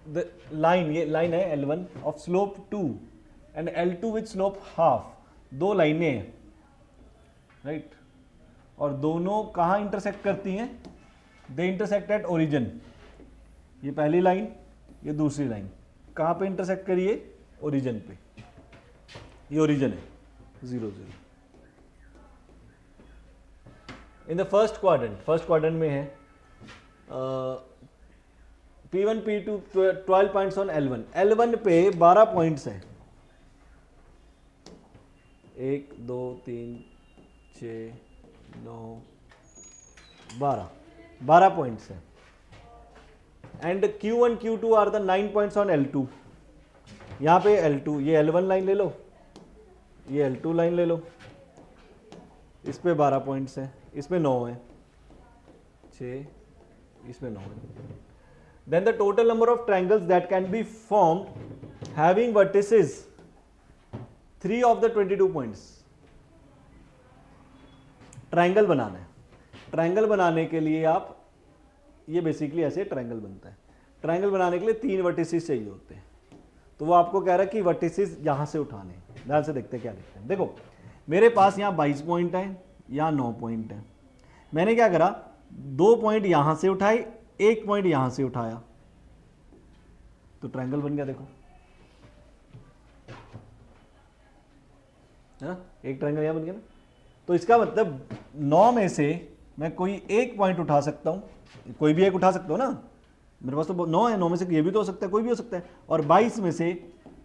द लाइन, ये लाइन है L1 of slope 2 and L2 with slope half, दो लाइनें हैं, राइट, और दोनों कहाँ इंटरसेक्ट करती हैं, दे इंटरसेक्ट एट ओरिजिन। ये पहली लाइन, ये दूसरी लाइन, कहाँ पे इंटरसेक्ट करिए, ओरिजिन पे, ये ओरिजिन है 0 0। इन द फर्स्ट क्वाड्रेंट में है P1 P2 12 points on L1 पे 12 पॉइंट्स हैं, 1 2 3 6 9 12 पॉइंट्स हैं, and Q1 Q2 are the 9 points on L2। यहाँ पे L2, ये L1 लाइन ले लो, ये L2 लाइन ले लो, इस पे 12 पॉइंट्स हैं, इसमें 9 है, 6, इसमें 9 है। Then the total number of triangles that can be formed having vertices 3 of the 22 points। Triangle बनाना है, ट्रायंगल बनाने के लिए आप, ये बेसिकली ऐसे ट्रायंगल बनता है, ट्रायंगल बनाने के लिए 3 वर्टिसेस चाहिए होते हैं, तो वो आपको कह रहा है कि वर्टिसेस यहाँ से उठाने हैं। ध्यान से देखते हैं क्या लिखते हैं। देखो मेरे पास यहाँ 22 पॉइंट है, यहाँ 9 पॉइंट है, मैंने क्या करा, 2 पॉइंट यहाँ से उठाए, 1 पॉइंट यहाँ से उठाया, तो ट्रायंगल बन गया। देखो है ना, एक ट्रायंगल यहाँ बन गया ना। तो इसका मतलब 9 में से मैं कोई एक पॉइंट उठा सकता हूँ, कोई भी एक उठा सकता हूँ ना, मेरे पास तो 9 है, 9 में से ये भी तो हो सकता है, कोई भी हो सकता है, और 22 में से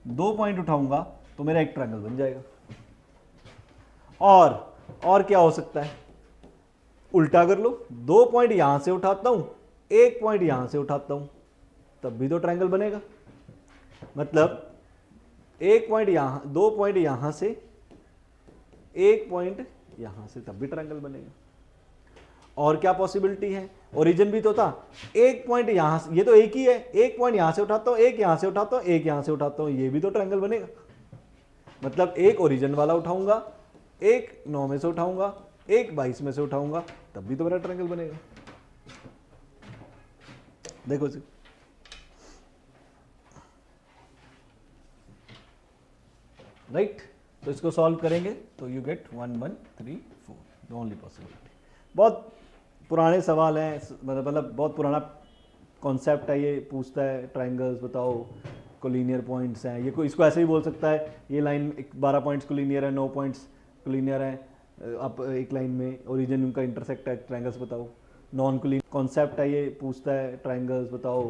2 पॉइंट उठाऊंगा तो मेरा एक ट्रायंगल बन जाएगा। और क्या हो सकता है, उल्टा कर लो, 2 पॉइंट यहां से उठाता हूं, 1 पॉइंट यहां से उठाता हूं, तब भी तो ट्रायंगल बनेगा। मतलब 1 पॉइंट यहां, 2 पॉइंट यहां से, 1 पॉइंट यहां से, तब भी ट्रायंगल बनेगा। और क्या पॉसिबिलिटी है, ओरिजिन भी तो था, एक पॉइंट यहां से, ये तो एक ही है, एक पॉइंट यहां से उठाता हूं, एक यहां से उठाता हूं, एक यहां से उठाता हूं, ये भी तो ट्रायंगल बनेगा। मतलब एक ओरिजिन वाला उठाऊंगा, एक 9 में से उठाऊंगा, एक 22 में से उठाऊंगा, तब भी तो मेरा ट्रायंगल बनेगा। देखो जी, राइट। तो इसको सॉल्व करेंगे तो you get 1 1 3 4, the only possibility. बहुत पुराने सवाल हैं, मतलब बहुत पुराना कॉन्सेप्ट है, ये पूछता है ट्रायंगल्स बताओ, कोलिनियर पॉइंट्स हैं, ये कोई इसको ऐसे ही बोल सकता है, ये लाइन 12 पॉइंट्स कोलिनियर है, 9 पॉइंट्स कोलिनियर है, आप एक लाइन में ओरिजिन उनका इंटरसेक्ट है, ट्रायंगल्स बताओ। नॉन कोलिनियर कॉन्सेप्ट है, ये पूछता है ट्रायंगल्स बताओ,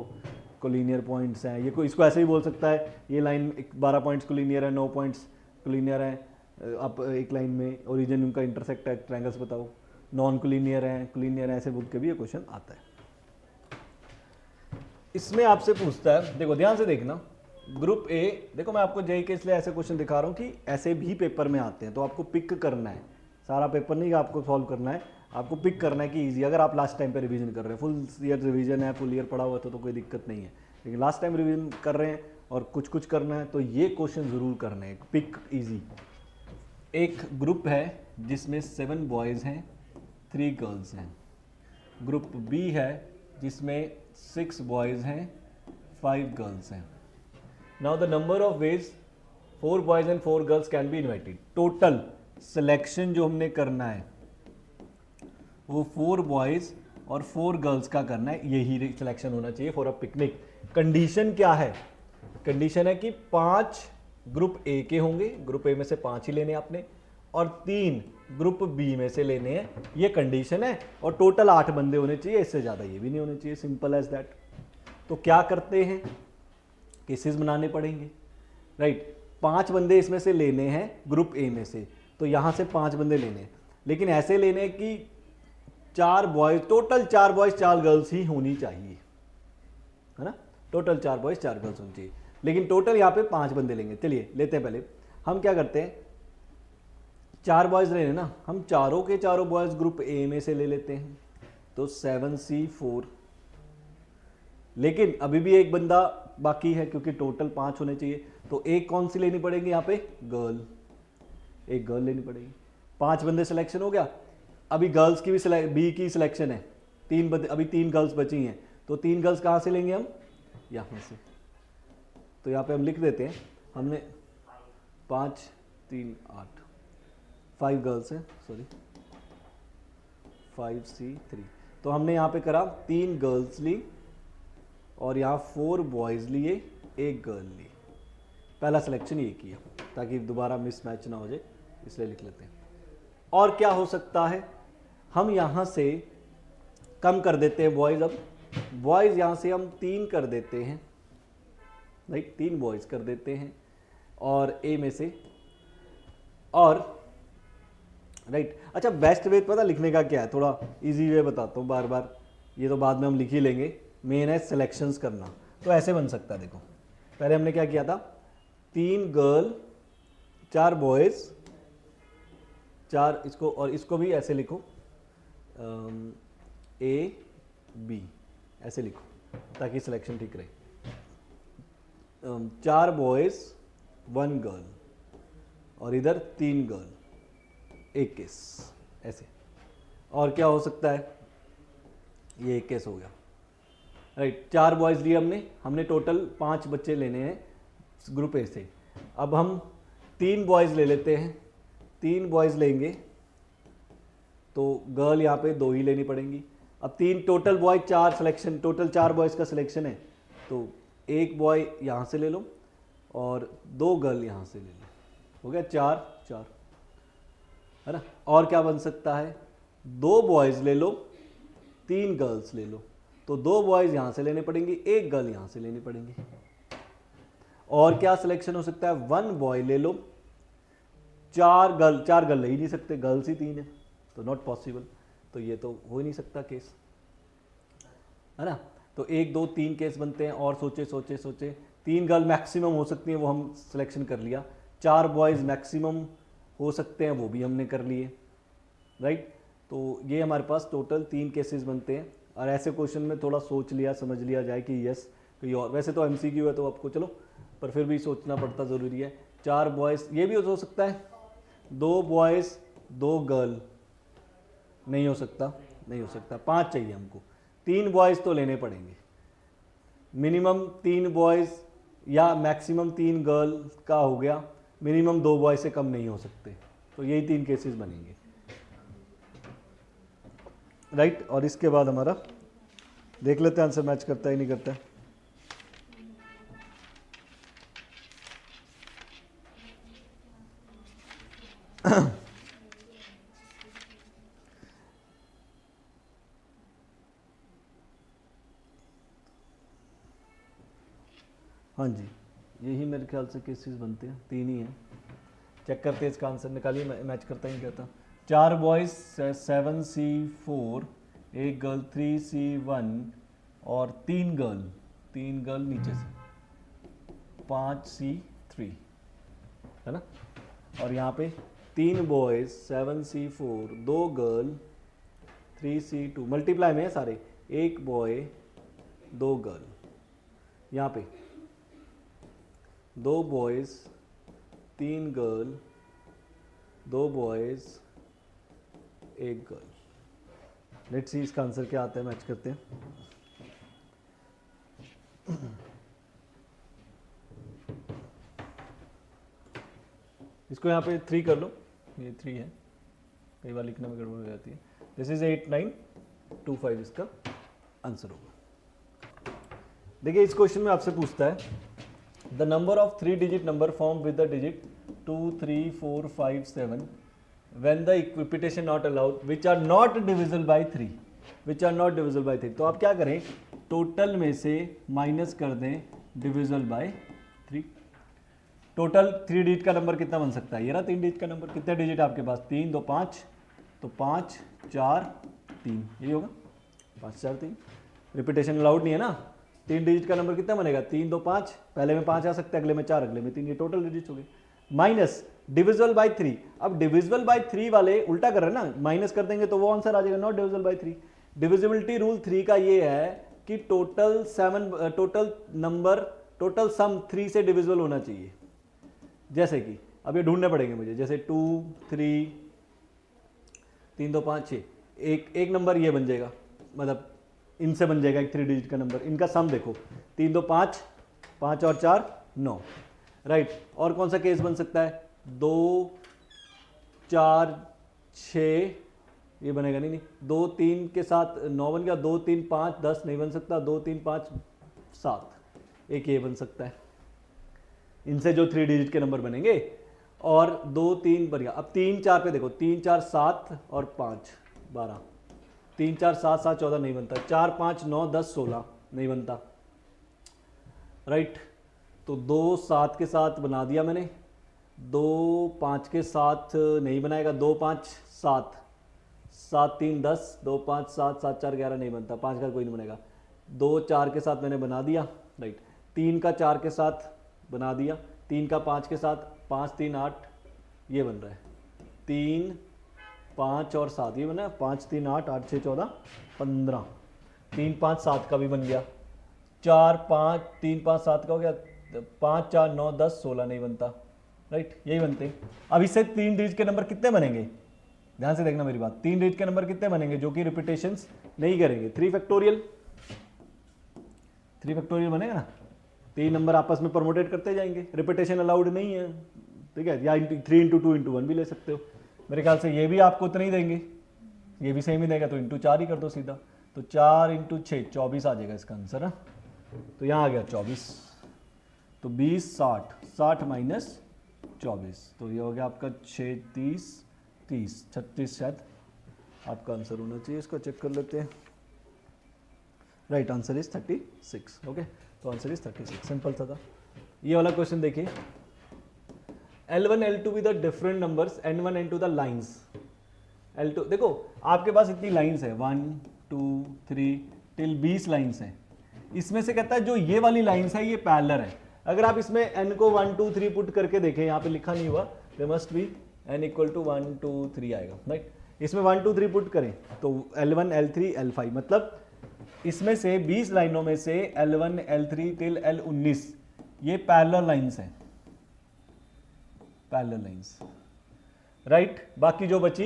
कोलिनियर पॉइंट्स हैं, ये कोई इसको ऐसे ही बोल सकता है, ये लाइन 12 पॉइंट्स कोलिनियर है, 9 पॉइंट्स कोलिनियर है, आप एक लाइन में ओरिजिन उनका इंटरसेक्ट है, ट्रायंगल्स बताओ। नॉन कोलिनियर है, कोलिनियर है, ऐसे बोल के भी ये क्वेश्चन आता है। इसमें आपसे पूछता है, देखो ध्यान से देखना, ग्रुप ए, देखो मैं आपको जेई के इसलिए ऐसे क्वेश्चन दिखा रहा हूँ कि ऐसे भी पेपर में आते हैं, तो आपको पिक करना है, सारा पेपर नहीं आपको सॉल्व करना है, आपको पिक करना है कि इजी। अगर आप लास्ट टाइम पे रिवीजन कर रहे हैं, फुल ईयर रिवीजन है, फुल ईयर पढ़ा हुआ तो कोई दिक्कत नहीं है, लेकिन लास्ट टाइम रिवीजन कर रहे हैं और कुछ कुछ करना है तो ये क्वेश्चन ज़रूर करना है, पिक ईजी। एक ग्रुप है जिसमें 7 बॉयज़ हैं, 3 गर्ल्स हैं। ग्रुप बी है जिसमें 6 बॉयज़ हैं, 5 गर्ल्स हैं। Now the number of veg 4 boys and 4 girls can be invited. Total selection जो हमने करना है वो 4 बॉयज़ और 4 गर्ल्स का करना है, यही सिलेक्शन होना चाहिए फॉर अ पिकनिक। कंडीशन क्या है? कंडीशन है कि 5 ग्रुप ए के होंगे, ग्रुप ए में से 5 ही लेने आपने, और 3 ग्रुप बी में से लेने हैं, ये कंडीशन है। और टोटल 8 बंदे होने चाहिए, इससे ज़्यादा ये भी नहीं होने चाहिए, सिंपल एज दैट। तो क्या करते हैं, केसेस बनाने पड़ेंगे, राइट। 5 बंदे इसमें से लेने हैं ग्रुप ए में से, तो यहाँ से 5 बंदे लेने हैं, लेकिन ऐसे लेने कि 4 बॉयज, टोटल 4 बॉयज 4 गर्ल्स ही होनी चाहिए, है ना, टोटल 4 बॉयज 4 गर्ल्स होनी चाहिए, लेकिन टोटल यहाँ पे 5 बंदे लेंगे। चलिए लेते हैं, पहले हम क्या करते हैं, 4 बॉयज लेने ना, हम चारों के चारों बॉयज ग्रुप ए में से ले लेते हैं, तो 7C4, लेकिन अभी भी एक बंदा बाकी है क्योंकि टोटल 5 होने चाहिए, तो एक कौन सी लेनी पड़ेगी यहाँ पे, गर्ल, एक गर्ल लेनी पड़ेगी। 5 बंदे सिलेक्शन हो गया, अभी गर्ल्स की भी बी की सिलेक्शन है, 3 बंदे, अभी 3 गर्ल्स बची हैं, तो 3 गर्ल्स कहाँ से लेंगे हम, यहाँ से। तो यहाँ पे हम लिख देते हैं, हमने 5 3 8 5 गर्ल्स हैं, सॉरी 5C3, तो हमने यहाँ पे करा 3 गर्ल्स ली और यहाँ 4 बॉयज़ लिए, एक गर्ल ली। पहला सिलेक्शन ये किया ताकि दोबारा मिसमैच ना हो जाए, इसलिए लिख लेते हैं। और क्या हो सकता है, हम यहाँ से कम कर देते हैं बॉयज़, अब बॉयज़ यहाँ से हम 3 कर देते हैं, राइट, 3 बॉयज़ कर देते हैं और ए में से, और राइट। अच्छा, बेस्ट वे पता लिखने का क्या है, थोड़ा इजी वे बताता हूँ, बार बार ये तो बाद में हम लिख ही लेंगे, मेन है सिलेक्शंस करना। तो ऐसे बन सकता है, देखो पहले हमने क्या किया था, 3 गर्ल 4 बॉयज़ 4, इसको और इसको भी ऐसे लिखो, A B ऐसे लिखो ताकि सिलेक्शन ठीक रहे। 4 बॉयज़ 1 गर्ल और इधर 3 गर्ल, एक केस, ऐसे। और क्या हो सकता है, ये एक केस हो गया, राइट। 4 बॉयज़ लिए हमने टोटल 5 बच्चे लेने हैं ग्रुप ए से। अब हम 3 बॉयज़ ले लेते हैं, 3 बॉयज़ लेंगे तो गर्ल यहाँ पे 2 ही लेनी पड़ेंगी। अब 3 total boy 4 selection, total 4 boys का सिलेक्शन है, तो एक बॉय यहाँ से ले लो और 2 गर्ल यहाँ से ले लो, हो गया 4 4, है ना। और क्या बन सकता है, 2 बॉयज़ ले लो 3 गर्ल्स ले लो, तो 2 बॉयज़ यहाँ से लेने पड़ेंगे, एक गर्ल यहाँ से लेनी पड़ेंगी। और क्या सिलेक्शन हो सकता है, 1 बॉय ले लो 4 गर्ल ले ही नहीं सकते, गर्ल्स ही 3 है, तो नॉट पॉसिबल, तो ये तो हो ही नहीं सकता केस, है ना। तो 1 2 3 केस बनते हैं, और सोचे सोचे सोचे 3 गर्ल मैक्सिमम हो सकती हैं, वो हम सिलेक्शन कर लिया, 4 बॉयज़ मैक्सिमम हो सकते हैं, वो भी हमने कर लिए, राइट। तो ये हमारे पास टोटल 3 केसेस बनते हैं, और ऐसे क्वेश्चन में थोड़ा सोच लिया समझ लिया जाए कि यस कोई और, वैसे तो MCQ है तो आपको चलो, पर फिर भी सोचना पड़ता ज़रूरी है। 4 बॉयज़, ये भी हो सकता है 2 बॉयज़ 2 गर्ल, नहीं हो सकता, नहीं हो सकता, 5 चाहिए हमको, 3 बॉयज़ तो लेने पड़ेंगे, मिनिमम 3 बॉयज़ या मैक्सिमम 3 गर्ल का हो गया, मिनिमम 2 बॉय से कम नहीं हो सकते, तो यही 3 केसेस बनेंगे, राइट। और इसके बाद हमारा देख लेते हैं आंसर मैच करता है नहीं करता है। हाँ जी, यही मेरे ख्याल से केसेस बनते हैं, 3 ही हैं, चेक करते हैं इसका आंसर, निकालिए मैच करता है नहीं करता। 4 बॉयज़ 7C4, 1 गर्ल 3C1 और 3 गर्ल नीचे से 5C3, है ना। और यहाँ पे 3 boys 7C4, 2 girl 3C2, multiply में है सारे, 1 बॉय 2 गर्ल, यहाँ पे 2 boys 3 girl, 2 boys 1 girl. Let's see इसका आंसर क्या आता है, मैच करते हैं। इसको यहाँ पे 3 कर लो, ये 3 है, कई बार लिखने में गड़बड़ हो जाती है। दिस इज 8925 इसका आंसर होगा। देखिए इस क्वेश्चन में आपसे पूछता है the number of 3 digit number form with the digit 2 3 4 5 7 when the repetition not allowed which are not divisible by 3, which are not divisible by 3। तो आप क्या करें, टोटल में से माइनस कर दें डिविजिबल बाय 3। टोटल 3 डिजिट का नंबर कितना बन सकता है, ये रहा 3 डिजिट का नंबर, कितने डिजिट आपके पास, 3 2 5, तो 5 4 3, यही होगा 5 4 3। रिपीटेशन अलाउड नहीं है ना, 3 डिजिट का नंबर कितना बनेगा, 3 2 5, पहले में 5 आ सकता है, अगले में 4, अगले में 3, ये टोटल डिजिट हो गए। माइनस डिविजिबल बाय 3, अब डिविजिबल बाय 3 वाले उल्टा कर रहे हैं ना, माइनस कर देंगे तो वो आंसर आ जाएगा not divisible by 3। Divisibility rule 3 का ये है कि टोटल सम 3 से डिविजिबल होना चाहिए। जैसे कि अब ये ढूंढने पड़ेंगे मुझे, जैसे 2 3 3 2 5 6, एक नंबर ये बन जाएगा, मतलब इनसे बन जाएगा एक 3 डिजिट का नंबर, इनका सम देखो 3 2 5, 5 और 4 9, राइट। और कौन सा केस बन सकता है, 2 4 6, ये बनेगा नहीं 2 3 के साथ 9 बन गया, 2 3 5 10 नहीं बन सकता, 2 3 5 7, एक ये बन सकता है, इनसे जो 3 डिजिट के नंबर बनेंगे। और 2 3 बन गया, अब 3 4 पे देखो, 3 4 7 और 5 12, 3 4 7 7 14 नहीं बनता, 4 5 9 10 16 नहीं बनता, राइट। तो 2 7 के साथ बना दिया मैंने, 2 5 के साथ नहीं बनाएगा, 2 5 7, 7 3 10, 2 5 7 7 4 11 नहीं बनता, 5 का कोई नहीं बनेगा, 2 4 के साथ मैंने बना दिया, राइट। 3 का 4 के साथ बना दिया, 3 का 5 के साथ, 5 3 8 ये बन रहा है, 3 5 और 7 ये बना, 5 3 8 8 6 14 15, 3 5 7 का भी बन गया, 4 5 3 5 7 का हो गया, 5 4 9 10 16 नहीं बनता, राइट। यही बनते हैं। अब इससे 3 डिजिट के नंबर कितने बनेंगे, ध्यान से देखना मेरी बात, 3 डिजिट के नंबर कितने बनेंगे जो कि रिपीटेशंस नहीं करेंगे, 3 फैक्टोरियल बनेगा ना, 3 नंबर आपस में प्रमोटेट करते जाएंगे, रिपीटेशन अलाउड नहीं है, ठीक है, या 3 इंटू 2 इंटू 1 भी ले सकते हो। मेरे ख्याल से ये भी आपको उतना ही देंगे, ये भी सेम ही देगा, तो इंटू 4 ही कर दो सीधा, तो 4 इंटू 6 24 आ जाएगा इसका आंसर, है तो यहाँ आ गया 24, तो 20 60 60 माइनस 24, तो ये हो गया आपका 6 30 30 36 शायद आपका आंसर होना चाहिए, इसको चेक कर लेते हैं, राइट आंसर इज 36, ओके, तो आंसर इज 36, सिंपल सा था। ये वाला क्वेश्चन देखिए, L1 L2 with the different numbers N1 N2 the lines, L2 देखो आपके पास इतनी लाइंस है 1 2 3 टिल 20 लाइंस हैं, इसमें से कहता है जो ये वाली लाइंस है ये पैरेलल है। अगर आप इसमें n को 1 2 3 पुट करके देखें, यहाँ पे लिखा नहीं हुआ, they must be n equal to 1 2 3 आएगा, राइट। इसमें 1 2 3 पुट करें तो L1 L3 L5, मतलब इसमें से 20 लाइनों में से L1 L3 टिल L19 ये पैरेलल लाइंस हैं, पैरेलल लाइंस, राइट। बाकी जो बची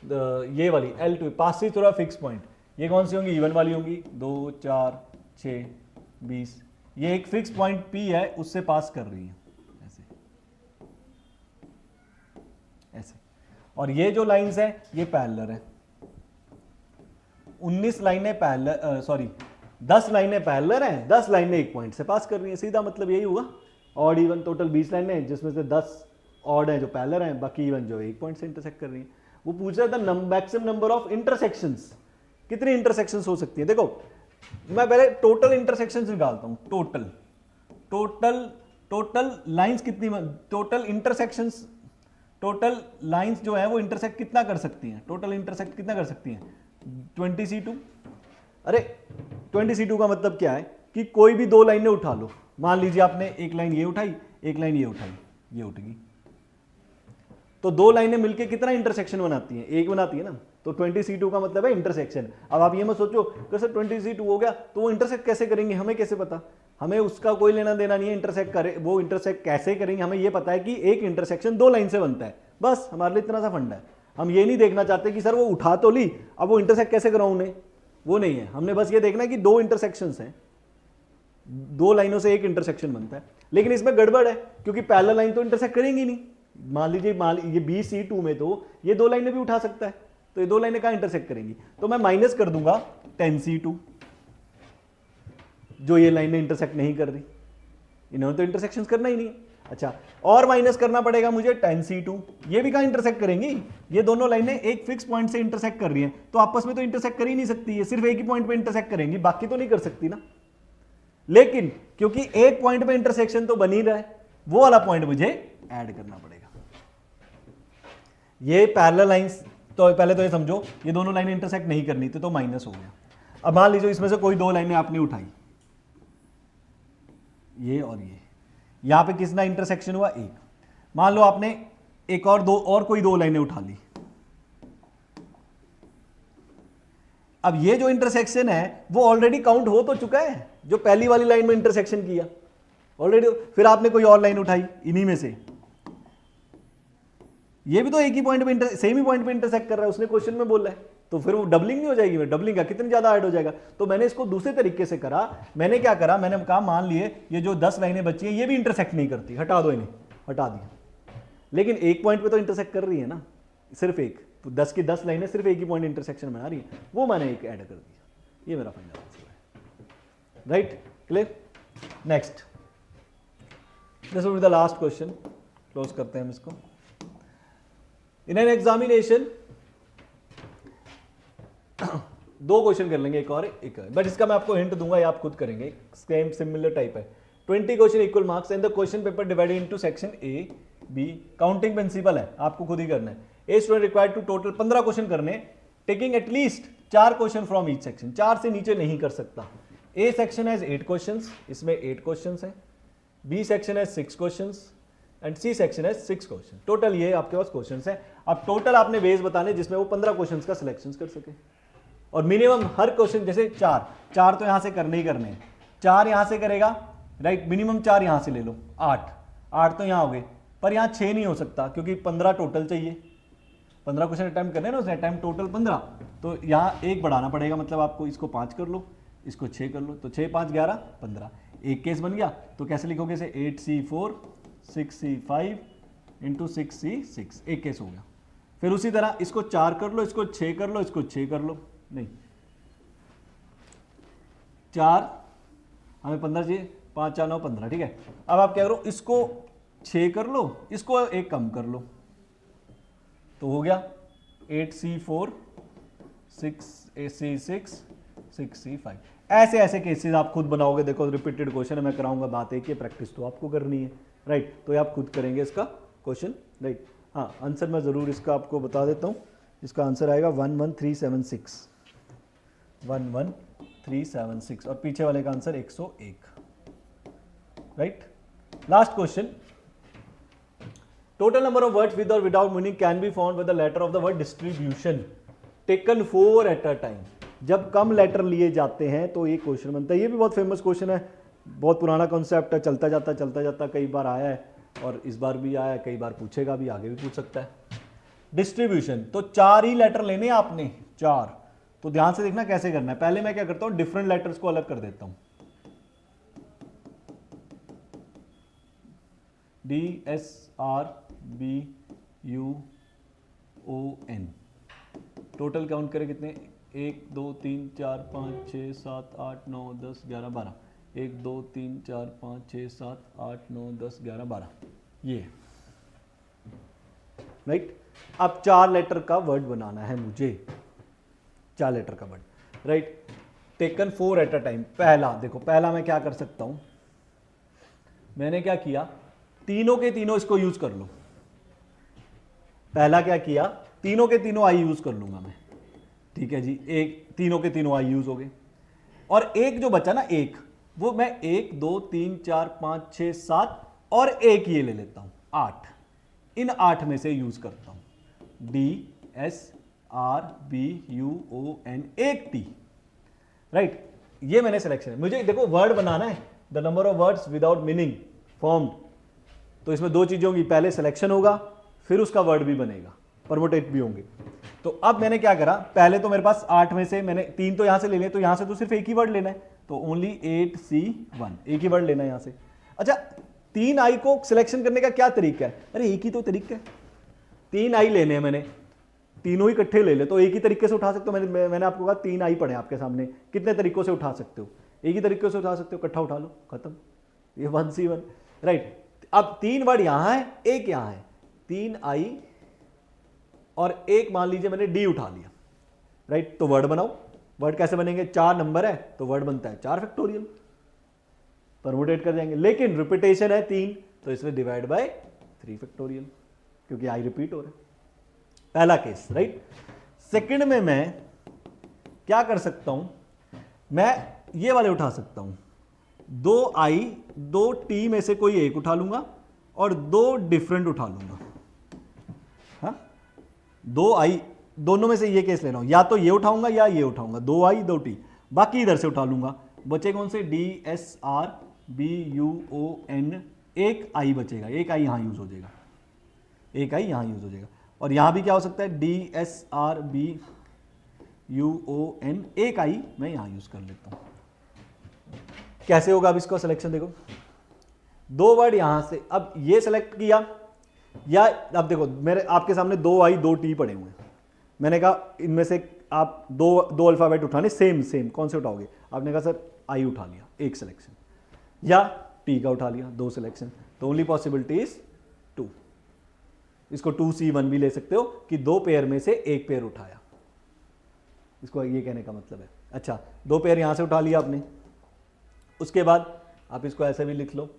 ये वाली L2 पास से थोड़ा फिक्स पॉइंट, ये कौन सी होंगी, इवन वाली होंगी, 2 4 6 20, ये एक फिक्स पॉइंट P है उससे पास कर रही है ऐसे ऐसे। और ये जो लाइंस है ये पैरेलल है, 19 लाइनें पैरेलल, सॉरी 10 लाइनें पैरेलल हैं, 10 लाइनें एक पॉइंट से पास कर रही हैं, सीधा मतलब यही हुआ। ऑड इवन टोटल 20 लाइनें हैं जिसमें से 10 ऑड हैं जो पैरेलल हैं, बाकी इवन जो एक पॉइंट से इंटरसेक्ट कर रही हैं। वो पूछ रहा था मैक्सिमम नंबर ऑफ इंटरसेक्शंस, कितनी इंटरसेक्शंस हो सकती हैं। देखो मैं पहले टोटल इंटरसेक्शंस निकालता हूं, टोटल टोटल टोटल लाइंस कितनी, टोटल इंटरसेक्शंस, टोटल लाइंस जो है वो इंटरसेक्ट कितना कर सकती हैं, टोटल इंटरसेक्ट कितना कर सकती हैं, 20C2। अरे 20C2 का मतलब क्या है कि कोई भी दो लाइनें उठा लो, मान लीजिए आपने एक लाइन ये उठाई, एक लाइन ये उठाई, ये उठेगी, तो दो लाइनें मिलके कितना इंटरसेक्शन बनाती हैं, एक बनाती है ना। तो 20C2 का मतलब है इंटरसेक्शन। अब आप ये मत सोचो कि सर 20C2 हो गया तो वो इंटरसेक्ट कैसे करेंगे, हमें कैसे पता, हमें उसका कोई लेना देना नहीं है, इंटरसेक्ट करे वो इंटरसेक्ट कैसे करेंगे, हमें ये पता है कि एक इंटरसेक्शन दो लाइन से बनता है, बस हमारे लिए इतना सा फंडा है। हम ये नहीं देखना चाहते कि सर वो उठा तो ली, अब वो इंटरसेक्ट कैसे कराऊं उन्हें, वो नहीं है। हमने बस ये देखना है कि दो इंटरसेक्शंस हैं, दो लाइनों से एक इंटरसेक्शन बनता है। लेकिन इसमें गड़बड़ है क्योंकि पैरेलल लाइन तो इंटरसेक्ट करेंगी नहीं। मान लीजिए ये BC2 में तो ये दो लाइनें भी उठा सकता है, तो ये दो लाइनें कहां इंटरसेक्ट करेंगी, तो मैं माइनस कर दूंगा 10C2, जो ये लाइनें इंटरसेक्ट नहीं कर रही, इन्होंने तो इंटरसेक्शन करना ही नहीं है। अच्छा, और माइनस करना पड़ेगा मुझे 10C2, ये भी कहां इंटरसेक्ट करेंगी, ये दोनों लाइनें एक फिक्स पॉइंट से इंटरसेक्ट कर रही हैं, तो आपस में तो इंटरसेक्ट कर ही नहीं सकती है, सिर्फ एक ही पॉइंट पे इंटरसेक्ट करेंगी, बाकी तो नहीं कर सकती ना। लेकिन क्योंकि एक पॉइंट पे इंटरसेक्शन तो बन ही रहा है, वो वाला पॉइंट मुझे ऐड करना पड़ेगा। ये पैरेलल लाइंस, तो पहले तो ये समझो ये दोनों लाइनें इंटरसेक्ट नहीं करनी थी, तो माइनस हो गया। अब मान लीजिए इसमें से कोई दो लाइनें आपने उठाई, ये और ये, यहां पे किसना इंटरसेक्शन हुआ, एक। मान लो आपने एक और कोई दो लाइनें उठा ली, अब ये जो इंटरसेक्शन है वो ऑलरेडी काउंट हो तो चुका है, जो पहली वाली लाइन में इंटरसेक्शन किया ऑलरेडी, फिर आपने कोई और लाइन उठाई इन्हीं में से, ये भी तो एक ही पॉइंट पे सेम ही पॉइंट पे इंटरसेक्ट कर रहा है, उसने क्वेश्चन में बोला है, तो फिर वो डबलिंग नहीं हो जाएगी, डबलिंग का कितनी ज्यादा ऐड हो जाएगा। तो मैंने इसको दूसरे तरीके से करा, मैंने क्या करा, मैंने कहा मान लिए ये जो 10 लाइनें बची हैं ये भी इंटरसेक्ट नहीं करती, हटा दो इन्हें, हटा दिया, लेकिन एक पॉइंट पे तो इंटरसेक्ट कर रही है ना, सिर्फ एक, तो 10 की 10 लाइनें सिर्फ एक ही पॉइंट इंटरसेक्शन बना रही है, वो मैंने एक ऐड कर दिया, ये मेरा फाइनल आंसर है। Right, clear. Next, this will be the last question, close करते हैं हम इसको। इन एन एग्जामिनेशन दो क्वेश्चन कर लेंगे, एक और एक, बट इसका मैं आपको हिंट दूंगा, ये आप खुद करेंगे, सेम सिमिलर टाइप है। 20 question equal marks and the question paper divided into section A B, counting principle है, आपको खुद ही करना है। A student required to total 15 question करने, taking at least 4 question from each section, 4 से नीचे नहीं कर सकता। ए सेक्शन हैज 8 क्वेश्चन, इसमें 8 क्वेश्चन है, B section has 6 question and C section है 6 क्वेश्चन, टोटल ये आपके पास क्वेश्चंस है। अब टोटल आपने बेस बताने जिसमें वो 15 क्वेश्चंस का सिलेक्शन कर सके, और मिनिमम हर क्वेश्चन, जैसे 4 तो यहां से करने ही करने हैं, 4 यहां से करेगा, राइट, मिनिमम 4 यहां से ले लो, 8 तो यहां हो गए, पर यहां 6 नहीं हो सकता क्योंकि 15 टोटल चाहिए, 15 क्वेश्चन अटैम्प्ट करने ना, उसने अटैम्प्ट टोटल 15, तो यहां एक बढ़ाना पड़ेगा, मतलब आपको इसको 5 कर लो, इसको 6 कर लो, तो 6 5 11 15, एक केस बन गया। तो कैसे लिखोगे, इसे 8C4 6C5 इंटू 6C6, एक केस हो गया। फिर उसी तरह इसको 4 कर लो, इसको 6 कर लो, इसको 6 कर लो, नहीं 4 हमें 15 चाहिए, 5 4 9 15, ठीक है। अब आप क्या करो, इसको 6 कर लो, इसको एक कम कर लो, तो हो गया 8C4 6C6 6C5। ऐसे ऐसे केसेस आप खुद बनाओगे, देखो रिपीटेड क्वेश्चन है, मैं कराऊंगा, बात एक ही, प्रैक्टिस तो आपको करनी है, राइट। तो ये आप खुद करेंगे इसका क्वेश्चन, राइट। हाँ, आंसर मैं ज़रूर इसका आपको बता देता हूँ, इसका आंसर आएगा 11376, 11376, और पीछे वाले का answer 101, right. Last question, total number of words with और without meaning can be found with the letter of the word distribution taken 4 at a time. जब कम लेटर लिए जाते हैं तो ये क्वेश्चन बनता है। ये भी बहुत फेमस क्वेश्चन है, बहुत पुराना कॉन्सेप्ट है, चलता जाता कई बार आया है और इस बार भी आया है, कई बार पूछेगा भी, आगे भी पूछ सकता है। डिस्ट्रीब्यूशन, तो 4 ही लेटर लेने हैं आपने, 4। तो ध्यान से देखना कैसे करना है। पहले मैं क्या करता हूं, डिफरेंट लेटर्स को अलग कर देता हूं। DSRBUON, टोटल काउंट करें कितने, 1 2 3 4 5 6 7 8 9 10 11 12, 1 2 3 4 5 6 7 8 9 10 11 12, ये राइट। अब 4 लेटर का वर्ड बनाना है मुझे, 4 लेटर का word, right. Taken 4 at a time. पहला देखो, पहला मैं क्या कर सकता हूं, मैंने क्या किया, तीनों के तीनों इसको यूज कर लो। पहला क्या किया, तीनों के तीनों आई यूज कर लूंगा मैं, ठीक है जी। एक, तीनों के तीनों आई यूज हो गए, और एक जो बचा ना, एक, वो मैं 1 2 3 4 5 6 7 और एक ये ले लेता हूं, 8। इन 8 में से यूज करता हूं DSRBUON, एक टी, राइट। ये मैंने सिलेक्शन है। मुझे देखो वर्ड बनाना है, the number of words without meaning formed. तो इसमें 2 चीजें होंगी, पहले सिलेक्शन होगा, फिर उसका वर्ड भी बनेगा, परमुटेट भी होंगे। तो अब मैंने क्या करा, पहले तो मेरे पास 8 में से मैंने 3 तो यहां से ले लिए, तो यहां से तो सिर्फ एक ही वर्ड लेना है, तो ओनली 8C1, एक ही वर्ड लेना है यहां से। अच्छा, 3 आई को सिलेक्शन करने का क्या तरीका है, अरे एक ही तो तरीका है, 3 आई लेने हैं मैंने, तीनों ही इकट्ठे ले ले, तो एक ही तरीके से उठा सकते हो। मैंने आपको कहा 3 आई पड़े आपके सामने, कितने तरीकों से उठा सकते हो, एक ही तरीके से उठा सकते हो, इकट्ठा उठा लो, खत्म, ये 1C1, राइट। अब 3 वर्ड यहां है, एक यहां है, 3 आई और एक मान लीजिए मैंने डी उठा लिया, राइट। तो वर्ड बनाओ। वर्ड कैसे बनेंगे, 4 नंबर है तो वर्ड बनता है 4 फैक्टोरियल, परमुटेट कर जाएंगे। लेकिन रिपीटेशन है 3, तो इसमें डिवाइड बाय 3 फैक्टोरियल, क्योंकि आई रिपीट हो रहा है। पहला केस, राइट। सेकंड में मैं क्या कर सकता हूं, मैं ये वाले उठा सकता हूं, 2 आई 2 टी में से कोई एक उठा लूंगा और 2 डिफरेंट उठा लूंगा। हाँ, 2 आई, दोनों में से ये केस ले रहा हूं, या तो ये उठाऊंगा या ये उठाऊंगा, 2 आई 2 टी, बाकी इधर से उठा लूंगा। बचे कौन से, DSRBUON, एक आई बचेगा, एक आई यहां यूज हो जाएगा, एक आई यहां यूज हो जाएगा। और यहां भी क्या हो सकता है, DSRBUON, एक आई मैं यहां यूज कर लेता हूं। कैसे होगा अब इसको सिलेक्शन, देखो 2 वर्ड यहां से, अब ये सिलेक्ट किया, या अब देखो मेरे आपके सामने 2 आई 2 टी पड़े हुए हैं, मैंने कहा इनमें से आप दो अल्फाबेट उठाने, सेम कौन से उठाओगे, आपने कहा सर आई उठा लिया, एक सिलेक्शन, या टी का उठा लिया, 2 सिलेक्शन, तो ओनली पॉसिबिलिटी इज 2। इसको 2C1 भी ले सकते हो कि 2 पेयर में से एक पेयर उठाया, इसको ये कहने का मतलब है। अच्छा, 2 पेयर यहां से उठा लिया आपने, उसके बाद आप इसको ऐसे भी लिख लो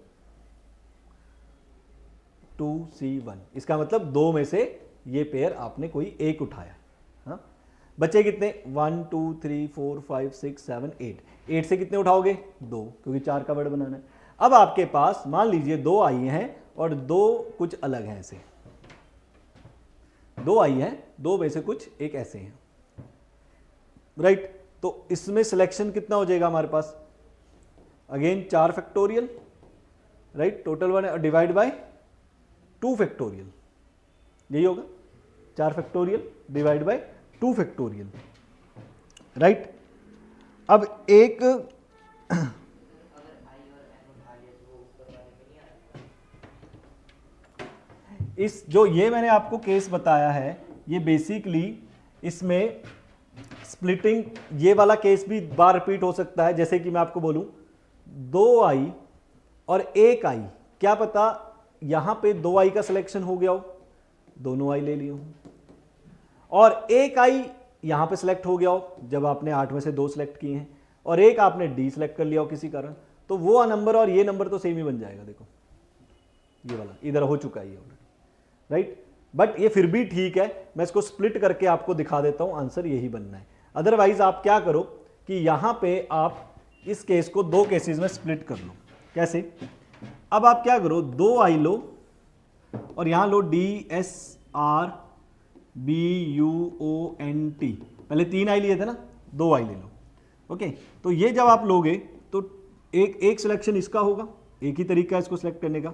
2C1, इसका मतलब 2 में से ये पेयर आपने कोई एक उठाया। हाँ, बचे कितने, 1 2 3 4 5 6 7 8, 8 से कितने उठाओगे, 2, क्योंकि 4 का वर्ड बनाना है। अब आपके पास मान लीजिए 2 आई हैं और 2 कुछ अलग हैं, ऐसे 2 आई हैं, 2 में से कुछ एक ऐसे हैं, राइट। तो इसमें सिलेक्शन कितना हो जाएगा हमारे पास, again 4 factorial, right, total 1 divide by 2 factorial, यही होगा, 4 factorial divide by 2 factorial, right. अब एक इस जो ये मैंने आपको केस बताया है, ये बेसिकली इसमें स्प्लिटिंग, ये वाला केस भी बार रिपीट हो सकता है। जैसे कि मैं आपको बोलूं 2 आई और 1 आई, क्या पता यहां पे 2 आई का सिलेक्शन हो गया हो, दोनों आई ले लिए हो, और 1 आई यहां पे सिलेक्ट हो गया हो जब आपने 8 में से 2 सिलेक्ट किए हैं, और एक आपने डी सिलेक्ट कर लिया हो किसी कारण, तो वो नंबर और ये नंबर तो सेम ही बन जाएगा। देखो ये वाला इधर हो चुका है ये ऑलरेडी, राइट। बट ये फिर भी ठीक है, मैं इसको स्प्लिट करके आपको दिखा देता हूं, आंसर यही बनना है। अदरवाइज आप क्या करो कि यहां पे आप इस केस को 2 केसेस में स्प्लिट कर लो। कैसे, अब आप क्या करो, 2 आई लो और यहां लो DSRBUONT, पहले 3 आई लिए थे ना, 2 आई ले लो। ओके, तो ये जब आप लोगे तो एक सिलेक्शन इसका होगा, एक ही तरीका है इसको सिलेक्ट करने का,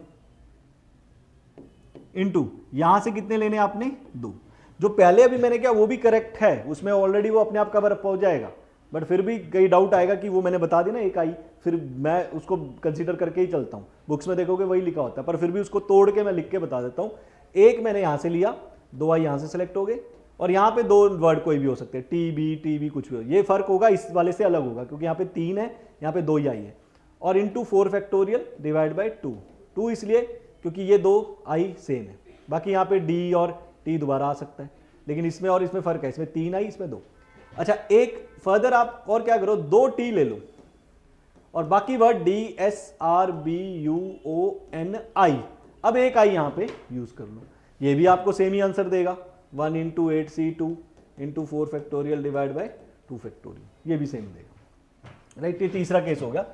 इनटू यहां से कितने लेने आपने 2। जो पहले अभी मैंने किया वो भी करेक्ट है, उसमें ऑलरेडी वो अपने आप कवर अप हो जाएगा, बट फिर भी कई डाउट आएगा कि वो मैंने बता दी ना 1 आई, फिर मैं उसको कंसीडर करके ही चलता हूं, बुक्स में देखोगे वही लिखा होता है, पर फिर भी उसको तोड़ के मैं लिख के बता देता हूं। एक मैंने यहां से लिया, 2 आई यहां से सेलेक्ट हो गए, और यहां पे 2 वर्ड कोई भी हो सकते हैं, टी बी कुछ भी हो, ये फर्क होगा इस वाले से अलग होगा क्योंकि यहाँ पे 3 है, यहाँ पे 2 ही आई है, और इंटू 4 फैक्टोरियल डिवाइड बाई 2 इसलिए क्योंकि ये 2 आई सेम है, बाकी यहाँ पे डी और टी दोबारा आ सकता है, लेकिन इसमें और इसमें फर्क है, इसमें 3 आई इसमें 2। अच्छा, एक फर्दर आप और क्या करो, 2 टी ले लो और बाकी word D S R B U O N I, अब 1 आई यहां पे यूज कर लो, ये भी आपको सेम ही आंसर देगा, 1 into 8c2 into 4 factorial divide by 2 factorial, ये भी सेम देगा, राइट। ये तीसरा केस हो गया।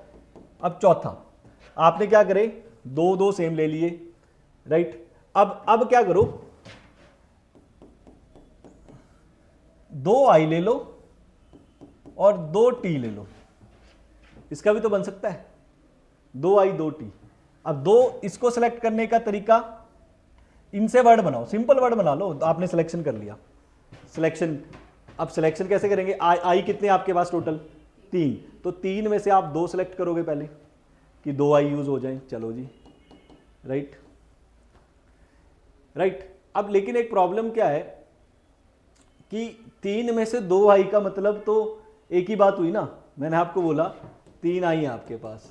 अब चौथा, आपने क्या करे, 2 सेम ले लिए, राइट। अब क्या करो, 2 आई ले लो और 2 टी ले लो, इसका भी तो बन सकता है, 2 आई 2 टी। अब 2 इसको सेलेक्ट करने का तरीका, इनसे वर्ड बनाओ, सिंपल वर्ड बना लो, आपने सिलेक्शन कर लिया, सिलेक्शन। अब सिलेक्शन कैसे करेंगे, आई कितने आपके पास टोटल 3, तो 3 में से आप 2 सेलेक्ट करोगे पहले कि 2 आई यूज हो जाए, चलो जी, राइट राइट। अब लेकिन एक प्रॉब्लम क्या है कि 3 में से 2 आई का मतलब तो एक ही बात हुई ना, मैंने आपको बोला 3 आई है आपके पास,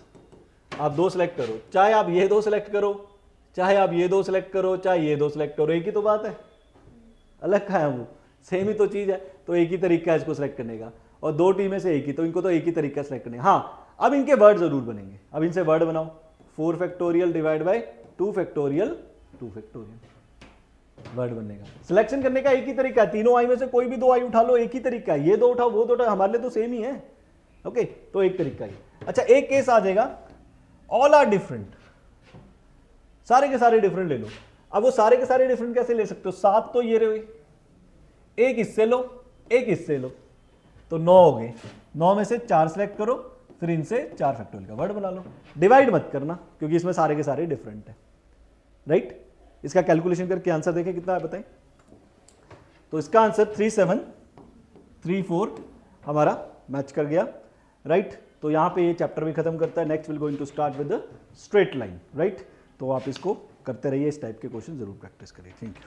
आप 2 सेलेक्ट करो, चाहे आप ये 2 सेलेक्ट करो, चाहे आप ये 2 सेलेक्ट करो, चाहे ये 2 सेलेक्ट करो, एक ही तो बात है, अलग कहाँ है वो, सेम ही तो चीज है, तो एक ही तरीका है इसको सेलेक्ट करने का, और 2 टी में से एक ही, तो इनको तो एक ही तरीका सेलेक्ट करने। हाँ, अब इनके वर्ड जरूर बनेंगे, अब इनसे वर्ड बनाओ, 4 factorial divide by 2 factorial word बनने का। सिलेक्शन करने का एक ही तरीका है, तीनों आई में से कोई भी 2 आई उठा लो, एक ही तरीका है, ये 2 उठाओ वो 2 उठाओ, हमारे लिए तो सेम ही है, ओके, तो एक तरीका ही। अच्छा, एक केस आ जाएगा, ऑल आर डिफरेंट, सारे के सारे डिफरेंट ले लो। अब वो सारे के सारे डिफरेंट कैसे ले सकते हो, 7 तो ये रहे, एक इससे लो, एक इससे लो, तो 9 हो गए, 9 में से 4 सेलेक्ट करो, फिर इनसे 4 फैक्टोरियल का वर्ड बना लो। डिवाइड मत करना क्योंकि इसमें सारे के सारे डिफरेंट है, राइट। इसका कैलकुलेशन करके आंसर देखें कितना है बताएं। तो इसका आंसर 3734 हमारा मैच कर गया, राइट। तो यहां पे ये चैप्टर भी खत्म करता है। Next will going to start with straight line, right. तो आप इसको करते रहिए, इस टाइप के क्वेश्चन जरूर प्रैक्टिस करिए। Thank you.